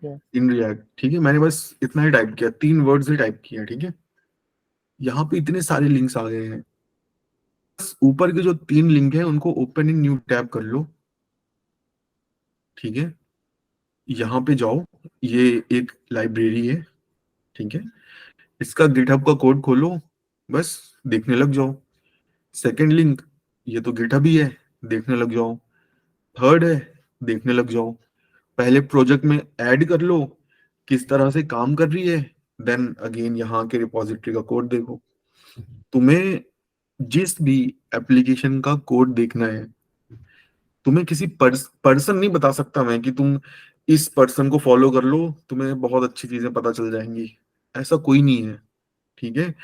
Yeah. In React, ठीक है, मैंने बस इतना ही टाइप किया, 3 वर्ड्स ही टाइप किया, ठीक है। यहाँ पे इतने सारे लिंक्स आ गए हैं। बस ऊपर के जो 3 लिंक हैं उनको ओपन इन न्यू टैब कर लो, ठीक है। यहाँ पे जाओ, ये एक लाइब्रेरी है, ठीक है। इसका गिटहब का कोड खोलो, बस देखने लग जाओ। सेकंड लिंक, ये तो गिटहब ही है, देखने लग जाओ। थर्ड है, देखने लग जाओ। पहले प्रोजेक्ट में ऐड कर लो किस तरह से काम कर रही है, देन अगेन यहाँ के रिपॉजिटरी का कोड देखो। तुम्हें जिस भी एप्लीकेशन का कोड देखना है, तुम्हें किसी पर्सन नहीं बता सकता मैं कि तुम इस पर्सन को फॉलो कर लो, तुम्हें बहुत अच्छी चीजें पता चल जाएंगी। ऐसा कोई नहीं है, ठीक है।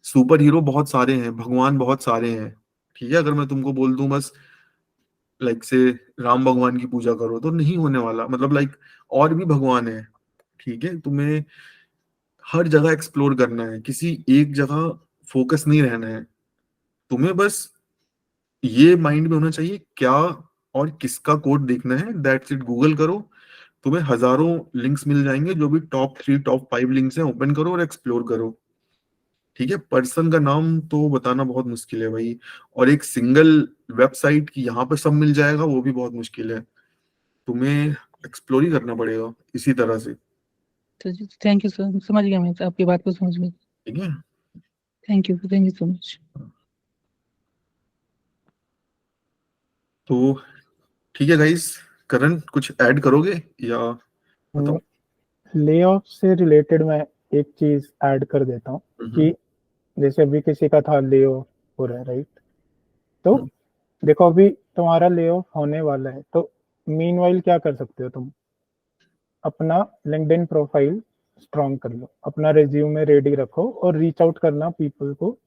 सुपर हीरो बहुत सारे हैं, भगवान बहुत सारे हैं, ठीक है। अगर मैं तुमको बोल दूं बस लाइक से राम भगवान की पूजा करो, तो नहीं होने वाला, मतलब लाइक और भी भगवान है, ठीक है। तुम्हें हर जगह एक्सप्लोर करना है, किसी एक जगह फोकस नहीं रहना है। तुम्हें बस ये माइंड में होना चाहिए क्या और किसका कोड देखना है, दैट्स इट। गूगल करो, तुम्हें हजारों लिंक्स मिल जाएंगे, जो भी टॉप 3 टॉप 5 लिंक्स हैं ओपन करो और एक्सप्लोर करो, ठीक है। पर्सन का नाम तो बताना बहुत मुश्किल है भाई, और एक सिंगल वेबसाइट की यहाँ पे सब मिल जाएगा वो भी बहुत मुश्किल है। तुम्हें एक्सप्लोर ही करना पड़ेगा इसी तरह से, तो थैंक यू सर, समझ गया मैं आपकी बात को, समझ गया। ठीक है। Thank you so much. तो ठीक है गाइस, करण कुछ ऐड करोगे या बताओ? ले ऑफ से रिलेटेड मैं एक चीज ऐड कर देता हूँ कि जैसे अभी किसी का था ले ऑफ हो रहा है, राइट? तो देखो अभी तुम्हारा ले ऑफ होने वाला है, तो मीनवाइल क्या कर सकते हो तुम? अपना लिंक्डइन प्रोफाइल स्ट्रॉन्ग कर लो, अपना रिज्यूमे रेडी रखो और रीच आउट करना पीपल को,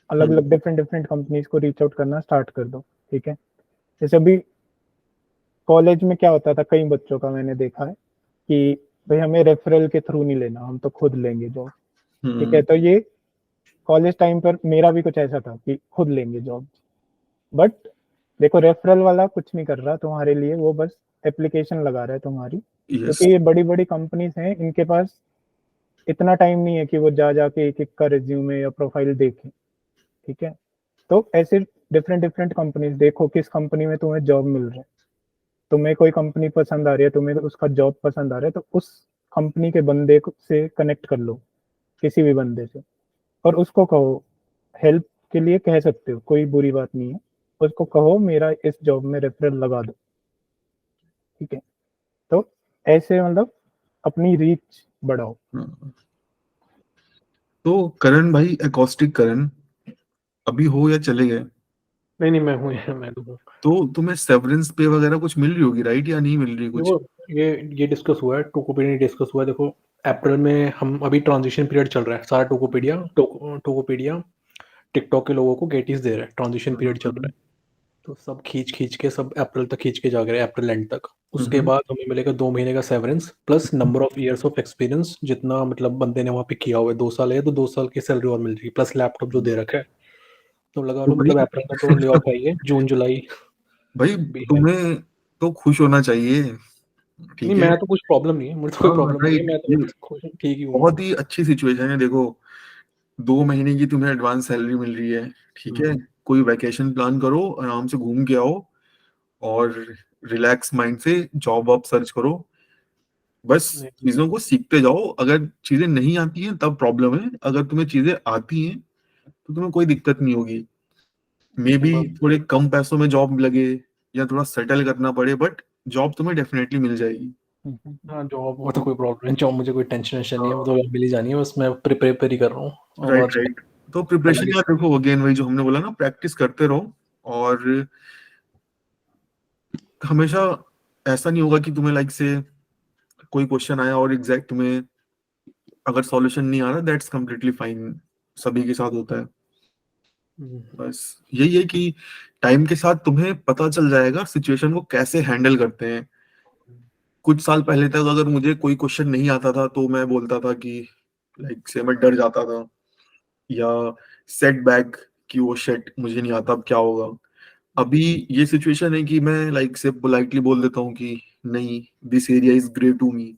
अलग अलग डिफरेंट डिफरेंट कंपनीज को रीच आउट करना स्टार्ट कर दो, ठीक है। जैसे अभी कॉलेज में क्या होता था, कई बच्चों का मैंने देखा है कि भाई हमें रेफरल के थ्रू नहीं लेना, हम तो खुद लेंगे जॉब, ठीक है। तो ये कॉलेज टाइम पर मेरा भी कुछ ऐसा था कि खुद लेंगे जॉब, बट देखो रेफरल वाला कुछ नहीं कर रहा तुम्हारे लिए, वो बस एप्लीकेशन लगा रहा है तुम्हारी, क्योंकि ये बड़ी बड़ी कंपनीज हैं, इनके पास इतना टाइम नहीं है कि वो जा जाके एक एक का रिज्यूमे या प्रोफाइल देखें, ठीक है। तो ऐसे डिफरेंट डिफरेंट कंपनीज देखो किस कंपनी में तुम्हें जॉब मिल रहा है। तुम्हें कोई कंपनी पसंद आ रही है, तुम्हें उसका जॉब पसंद आ रहा है, तो उस कंपनी के बंदे से कनेक्ट कर लो, किसी भी बंदे से, और उसको कहो, हेल्प के लिए कह सकते हो, कोई बुरी बात नहीं है, उसको कहो मेरा इस जॉब में रेफरल लगा दो, ठीक है। तो ऐसे मतलब अपनी रीच बढ़ाओ। तो करण भाई, एकॉस्टिक करण अभी हो या चले गए? नहीं नहीं, मैं हूँ यहाँ, मैं तो हूँ। तो तुम्हें सेवरेंस पे वगैरह कुछ मिल रही होगी, राइट, या नहीं मिल रही कुछ? देखो ये डिस्कस हुआ है, टोकोपीडिया डिस्कस हुआ है। देखो अप्रैल में हम अभी ट्रांजिशन पीरियड चल रहा है, सारा टोकोपीडिया टिकटॉक के लोगों को गेटीज दे रहा है, ट्रांजिशन पीरियड चल रहा है। तो सब खींच के सब अप्रैल तक खींच के जा रहे हैं, अप्रैल एंड तक। उसके बाद हमें मिलेगा 2 महीने का severance plus number of years of experience, जितना मतलब बंदे ने वहाँ पे किया हुआ है। 2 साल है तो 2 साल की सैलरी और मिल रही है, प्लस लैपटॉप जो दे रखा है। तो लगा तो लो मतलब अप्रैल में तो ले ऑफ है, जून जुलाई भाई भी है। तुम्हें तो खुश होना चाहिए, नहीं ठीक है। मैं तो कुछ प्रॉब्लम नहीं है, मुझे तो कोई हाँ प्रॉब्लम नहीं है, राइट, मैं ये तो खुश हूँ, ठीक ही हूँ। बहुत ही अच्छी सिचुएशन है। देखो 2 महीने की तुम्हें एडवांस सैलरी मिल रही है, ठीक है। कोई वैकेशन प्लान करो, आराम से घूम के आओ और रिलैक्स माइंड से जॉब वॉब सर्च करो। बस चीजों को सीखते जाओ, अगर चीजें नहीं आती हैं तब प्रॉब्लम है, अगर तुम्हें चीजें आती हैं तो तुम्हें कोई दिक्कत नहीं होगी। मे बी थोड़े कम पैसों में जॉब लगे या थोड़ा सेटल करना पड़े, बट जॉब तुम्हें डेफिनेटली मिल जाएगी। हाँ जॉब वो तो कोई प्रॉब्लम नहीं, जॉब मुझे कोई टेंशन नहीं है, वो तो मिल ही जानी है, बस मैं प्रिपेयर ही कर रहा हूँ। और राइट आज राइट। तो प्रिपरेशन यार देखो, अगेन वही जो हमने बोला ना, प्रैक्टिस करते रहो। और हमेशा ऐसा नहीं होगा कि तुम्हें लाइक से कोई क्वेश्चन आया और एग्जैक्ट तुम्हें अगर सॉल्यूशन नहीं आ रहा, दैट्स कम्प्लीटली फाइन, सभी के साथ होता है। बस यही है कि टाइम के साथ तुम्हें पता चल जाएगा सिचुएशन को कैसे हैंडल करते हैं। कुछ साल पहले तक अगर मुझे कोई क्वेश्चन नहीं आता था तो मैं बोलता था कि लाइक से मैं डर जाता था, या सेट बैक कि वो शेट मुझे नहीं आता, अब क्या होगा। अभी ये सिचुएशन है कि मैं लाइक से पोलाइटली बोल देता हूँ कि नहीं, this area is grey to me,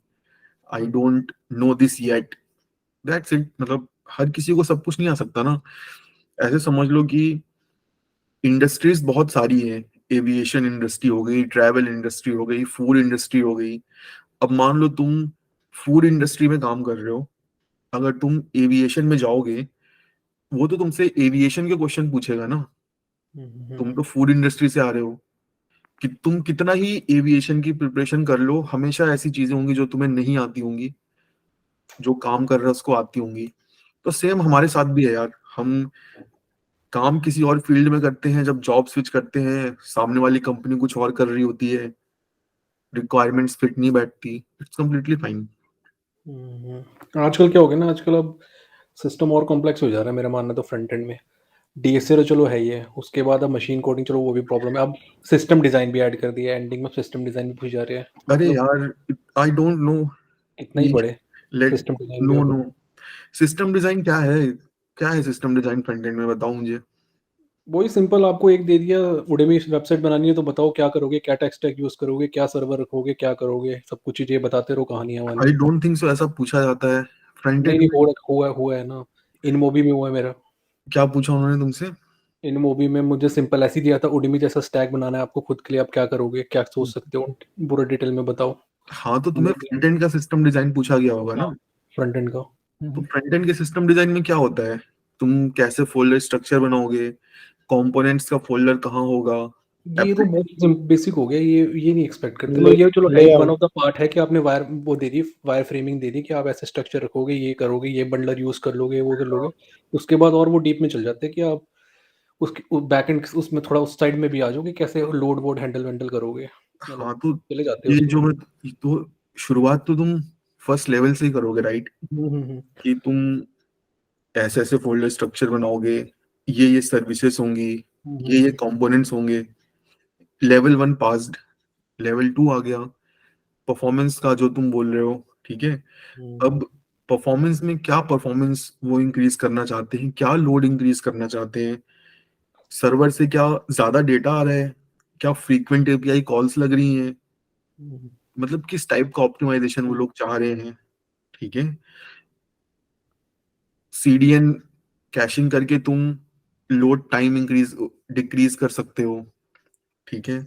I don't know this yet, that's it. मतलब हर किसी को सब कुछ नहीं आ सकता ना। ऐसे समझ लो कि इंडस्ट्रीज बहुत सारी हैं, एविएशन इंडस्ट्री हो गई, ट्रैवल इंडस्ट्री हो गई, फूड इंडस्ट्री हो गई। अब मान लो तुम फूड इंडस्ट्री में काम कर रहे हो, अगर तुम एविएशन में जाओगे, वो तो तुमसे एविएशन के क्वेश्चन पूछेगा ना। तुम तो फूड इंडस्ट्री से आ रहे हो, कि तुम कितना ही एविएशन की प्रिपरेशन कर लो, हमेशा ऐसी चीजें होंगी जो तुम्हें नहीं आती होंगी, जो काम कर रहा है उसको आती होंगी। तो सेम हमारे साथ भी है यार, हम काम किसी और फील्ड में करते हैं, जब जॉब स्विच करते हैं सामने वाली कंपनी कुछ और कर रही होती है, रिक्वायरमेंट्स फिट नहीं बैठती, इट्स कम्प्लीटली फाइन। आजकल क्या हो गया ना, आजकल अब सिस्टम और कॉम्प्लेक्स हो जा रहा है मेरा मानना तो। फ्रंट एंड में डीएसए तो चलो है ही है, उसके बाद अब मशीन कोडिंग, चलो वो भी प्रॉब्लम है, अब सिस्टम डिजाइन भी ऐड कर दिया है, एंडिंग में सिस्टम डिजाइन भी पूछ जा रहे हैं। अरे मतलब यार, आई डोंट नो, इतना ही पढ़े लेट, सिस्टम डिजाइन भी नो अब। नो, सिस्टम डिजाइन क्या है? क्या है सिस्टम डिजाइन फ्रंट एंड में, बताओ मुझे। वही सिंपल, आपको एक दे दिया उडेमी वेबसाइट बनानी है तो बताओ क्या करोगे, क्या टेक स्टैक यूज करोगे, क्या सर्वर रखोगे, क्या करोगे, सब कुछ चीजें बताते रहो, कहानियां आई वानी। डोंट थिंक सो ऐसा पूछा जाता है फ्रंट नहीं एंड नहीं, में। हुआ है ना, इन मोबी में हुआ है मेरा। क्या पूछा उन्होंने तुमसे? इन मूवी में मुझे सिंपल ऐसे ही दिया था, उडमी जैसा स्टैक बनाना है आपको खुद के लिए, आप क्या करोगे, क्या सोच सकते हो, पूरा डिटेल में बताओ। हाँ, तो तुम्हें फ्रंट एंड का सिस्टम डिजाइन पूछा गया होगा ना। फ्रंट एंड का तो फ्रंट एंड के सिस्टम डिजाइन में क्या होता है? तुम कैसे फोल्डर स्ट्रक्चर बनाओगे, कंपोनेंट्स का फोल्डर कहाँ होगा, ये तो बहुत बेसिक हो गया, ये नहीं एक्सपेक्ट करते ले लोग। ये चलो है, एक one layout of the part है कि आपने वायर वो दे दी, वायर फ्रेमिंग दे दी कि आप ऐसे स्ट्रक्चर रखोगे, ये करोगे, ये बंडलर यूज कर लोगे, वो कर लोगे। उसके बाद और वो डीप में चल जाते हैं कि आप उसके बैक एंड उसमें थोड़ा उस साइड में भी आ जाओगे, कैसे लोड वोड हैंडल वैंडल करोगे, मतलब हाँ, तो चले जाते हैं ये उसमें। जो मैं, तो शुरुआत तो तुम फर्स्ट लेवल से ही करोगे, राइट? हम्म। कि तुम ऐसे ऐसे फोल्डर स्ट्रक्चर बनाओगे, ये सर्विसेज होंगी, ये कंपोनेंट्स होंगे। लेवल 1 पास्ड, लेवल 2 आ गया परफॉर्मेंस का जो तुम बोल रहे हो, ठीक है। अब परफॉर्मेंस में क्या परफॉर्मेंस वो इंक्रीज करना चाहते हैं, क्या लोड इंक्रीज करना चाहते हैं, सर्वर से क्या ज्यादा डेटा आ रहा है, क्या फ्रीक्वेंट एपीआई कॉल्स लग रही हैं, मतलब किस टाइप का ऑप्टिमाइजेशन वो लोग चाह रहे हैं, ठीक है। सीडीएन कैशिंग करके तुम लोड टाइम इंक्रीज डिक्रीज कर सकते हो, ठीक है।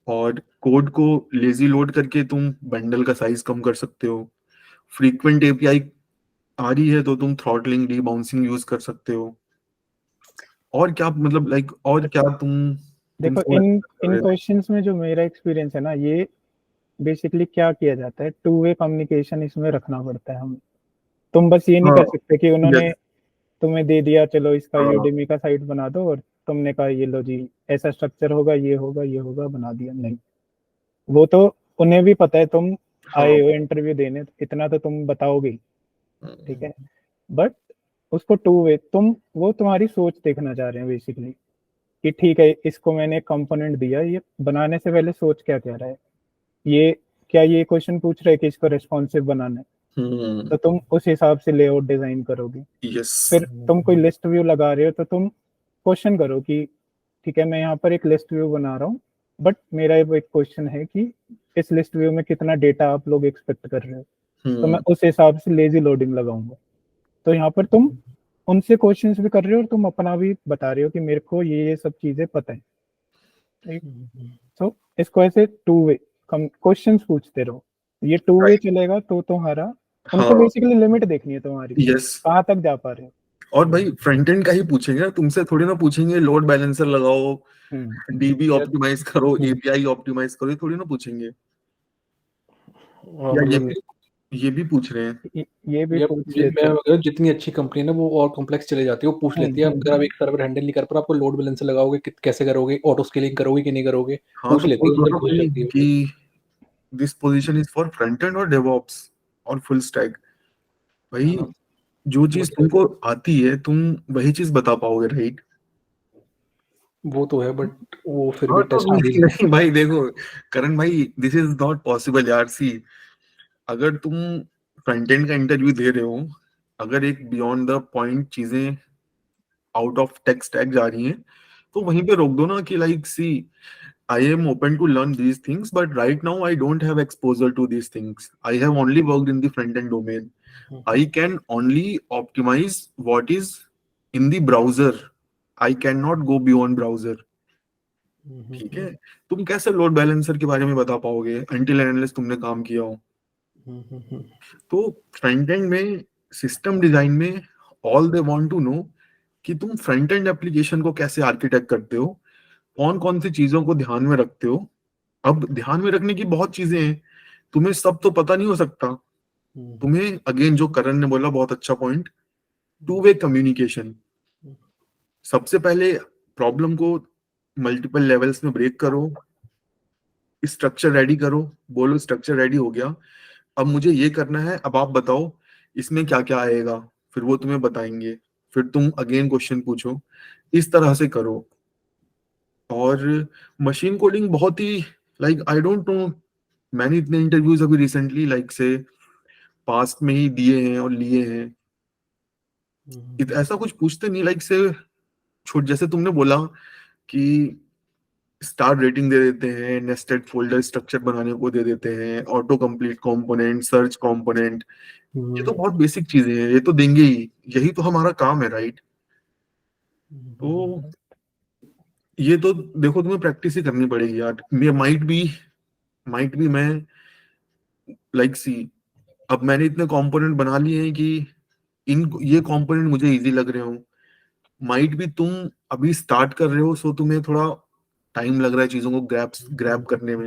और कोड को लेजी लोड करके तुम बंडल का साइज कम कर सकते हो। फ्रीक्वेंट एपीआई आ रही है तो तुम थ्रॉटलिंग डी-बाउंसिंग यूज कर सकते हो। और क्या मतलब लाइक, और क्या तुम देखो, समझ इन कर इन रहे थे? क्वेश्चंस में जो मेरा एक्सपीरियंस है ना, ये बेसिकली क्या किया जाता है, टू वे कम्युनिकेशन इसमें रखना पड़ता है हमें। तुम बस ये नहीं हाँ, कर सकते कि उन्होंने यस, तुम्हें दे दिया चलो इसका हाँ, यूडेमी का साइट बना दो, और तुमने कहा ये लो जी ऐसा स्ट्रक्चर होगा, ये होगा, ये होगा, बना दिया। नहीं, वो तो उन्हें भी पता है तुम हाँ, आए हो इंटरव्यू देने, इतना तो तुम बताओगे ही, ठीक है। बट उसको टू वे तुम, वो तुम्हारी सोच देखना चाह रहे हैं बेसिकली, कि ठीक है इसको मैंने कंपोनेंट दिया, ये बनाने से पहले सोच क्या कह रहा है, ये क्या ये क्वेश्चन पूछ रहे हैं कि इसको रेस्पॉन्सिव बनाना है, तो तुम उस हिसाब से लेआउट डिजाइन करोगे। यस, फिर तुम कोई लिस्ट व्यू लगा रहे हो तो तुम क्वेश्चन करो कि ठीक है मैं यहाँ पर एक लिस्ट व्यू बना रहा हूँ, बट मेरा एक क्वेश्चन है कि इस लिस्ट व्यू में कितना डेटा आप लोग एक्सपेक्ट कर रहे हो, तो मैं उस हिसाब से लेजी लोडिंग लगाऊंगा। तो यहाँ पर तुम उनसे क्वेश्चंस भी कर रहे हो और तुम अपना भी बता रहे हो कि मेरे को ये सब चीजें पता है, ठीक। तो इसको ऐसे टू वे क्वेश्चंस पूछते रहो, ये टू वे राइट, चलेगा तो तुम्हारा, उनको हाँ, बेसिकली लिमिट देखनी है तुम्हारी, यस। कहाँ तक जा पा रहे हो। और भाई फ्रंट एंड का ही पूछेंगे ना, तुमसे थोड़ी ना पूछेंगे लोड बैलेंसर लगाओ, डीबी यार ऑप्टिमाइज करो, एपीआई ऑप्टिमाइज करो, ये थोड़ी ना पूछेंगे। या मतलब ये भी पूछ रहे हैं। ये भी या पूछ मैं लेते हैं। अगर जितनी अच्छी कंपनी है ना वो और कॉम्प्लेक्स चले जाती है, वो पूछ लेती है अगर आप एक सर्वर हैंडल नहीं कर पा रहे, आपको लोड बैलेंसर लगाओगे कैसे करोगे, ऑटो स्केलिंग करोगे कि नहीं करोगे, हाँ, पूछ तो लेती है, बोल दो उधर ना पूछ भाई लेती है। कि this position is for front end और डेवऑप्स और फुल स्टैक। भाई हाँ, जो चीज तुमको आती है तुम वही चीज बता पाओगे, राइट? वो तो है बट वो फिर हाँ भी तो टेस्ट हो रही है। नहीं भाई देखो करण भाई, दिस इज नॉट पॉसिबल यार। सी, अगर तुम फ्रंट एंड का इंटरव्यू दे रहे हो, अगर एक बियॉन्ड द पॉइंट चीजें आउट ऑफ टेक स्टैक जा रही हैं, तो वहीं पे रोक दो ना कि like see, I am open to learn these things but right now I don't have exposure to these things, I have only worked in the front end domain, I can only optimise what is in the browser, I can not go beyond browser. ठीक है, तुम कैसे load balancer के बारे में बता पाओगे until and unless तुमने काम किया हो। तो फ्रंट एंड में, सिस्टम डिजाइन में, all they want to know कि तुम फ्रंट एंड एप्लीकेशन को कैसे आर्किटेक्ट करते हो, कौन कौन सी चीजों को ध्यान में रखते हो। अब ध्यान में रखने की बहुत चीजें हैं, तुम्हें सब तो पता नहीं हो सकता। तुम्हें अगेन जो करण ने बोला बहुत अच्छा पॉइंट, टू वे कम्युनिकेशन। सबसे पहले प्रॉब्लम को मल्टीपल लेवल्स में ब्रेक करो, स्ट्रक्चर रेडी करो, बोलो स्ट्रक्चर रेडी हो गया, अब मुझे ये करना है, अब आप बताओ इसमें क्या क्या आएगा, फिर वो तुम्हें बताएंगे, फिर तुम अगेन क्वेश्चन पूछो, इस तरह से करो। और मशीन कोडिंग बहुत ही, लाइक आई डोंट नो, मैंने इतने इंटरव्यूज अभी रिसेंटली लाइक से पास्ट में ही दिए हैं और लिए हैं, ऐसा कुछ पूछते नहीं लाइक से छोट, जैसे तुमने बोला कि स्टार रेटिंग दे देते हैं, नेस्टेड फोल्डर स्ट्रक्चर बनाने को दे देते हैं, auto complete component, search component, ये तो बहुत बेसिक चीजें हैं, ये तो देंगे ही, यही तो हमारा काम है, राइट? तो ये तो देखो तुम्हें प्रैक्टिस ही करनी पड़ेगी यार। मे माइट बी मैं लाइक सी, अब मैंने इतने कंपोनेंट बना लिए हैं कि इन ये कंपोनेंट मुझे इजी लग रहे हो, माइट भी तुम अभी स्टार्ट कर रहे हो, सो तुम्हें थोड़ा टाइम लग रहा है चीजों को ग्रैब करने में।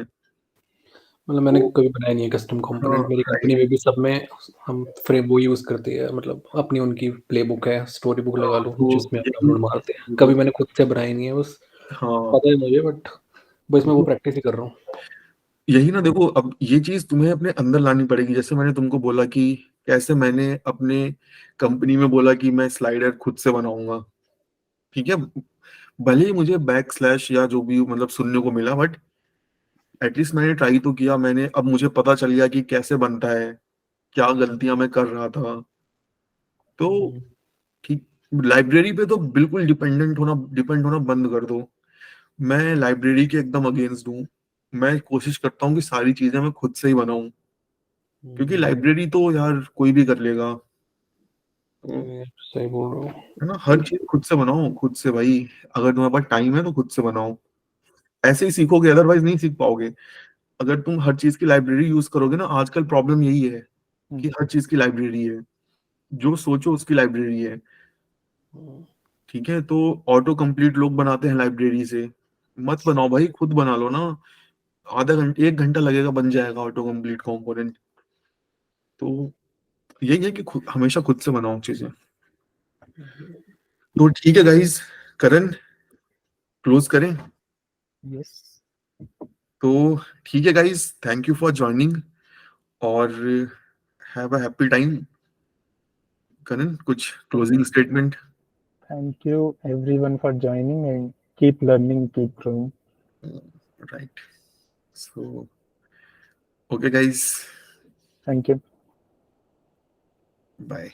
मतलब मैंने कभी बनाया नहीं है कस्टम कंपोनेंट, मेरी कंपनी में भी सब में हम फ्रेम वो यूज करते हैं, मतलब अपनी उनकी प्लेबुक है, स्टोरी बुक लगा लो तो जिसमें हम डाउनलोड मारते हैं, कभी मैंने खुद से बनाई नहीं है, बस हाँ, पता है मुझे, बट बस मैं वो प्रैक्टिस ही कर रहा हूँ। यही ना, देखो अब ये चीज तुम्हें अपने अंदर लानी पड़ेगी। जैसे मैंने तुमको बोला कि कैसे मैंने अपने कंपनी में बोला कि मैं स्लाइडर खुद से बनाऊंगा, ठीक है, भले ही मुझे बैक स्लैश या जो भी मतलब सुनने को मिला, बट एटलीस्ट मैंने ट्राई तो किया, मैंने, अब मुझे पता चल गया कि कैसे बनता है, क्या गलतियां मैं कर रहा था। तो ठीक, लाइब्रेरी पे तो बिल्कुल डिपेंड होना बंद कर दो। मैं लाइब्रेरी के एकदम अगेंस्ट हूँ, मैं कोशिश करता हूँ कि सारी चीजें मैं खुद से ही बनाऊं, क्योंकि लाइब्रेरी तो यार कोई भी कर लेगा। तो सही बोल रहा हूँ। है ना, हर चीज खुद से बनाओ, खुद से भाई, अगर तुम्हारे पास टाइम है तो खुद से बनाओ, ऐसे ही सीखोगे, अदरवाइज नहीं सीख पाओगे। अगर तुम हर चीज की लाइब्रेरी यूज करोगे ना, आजकल प्रॉब्लम यही है कि हर चीज की लाइब्रेरी है, जो सोचो उसकी लाइब्रेरी है। ठीक है, तो ऑटो कंप्लीट लोग बनाते हैं लाइब्रेरी से, मत बनाओ भाई, खुद बना लो ना, आधा घंटे 1 घंटा लगेगा, बन जाएगा ऑटो कंप्लीट कंपोनेंट। तो यही है कि हमेशा खुद से बनाओ चीजें। तो ठीक है गाइस, करण क्लोज करें? यस, तो ठीक है guys, thank you for joining और have a happy time. Karan कुछ closing statement? Thank you everyone for joining and keep learning, keep growing. Right, so okay guys, thank you. Bye.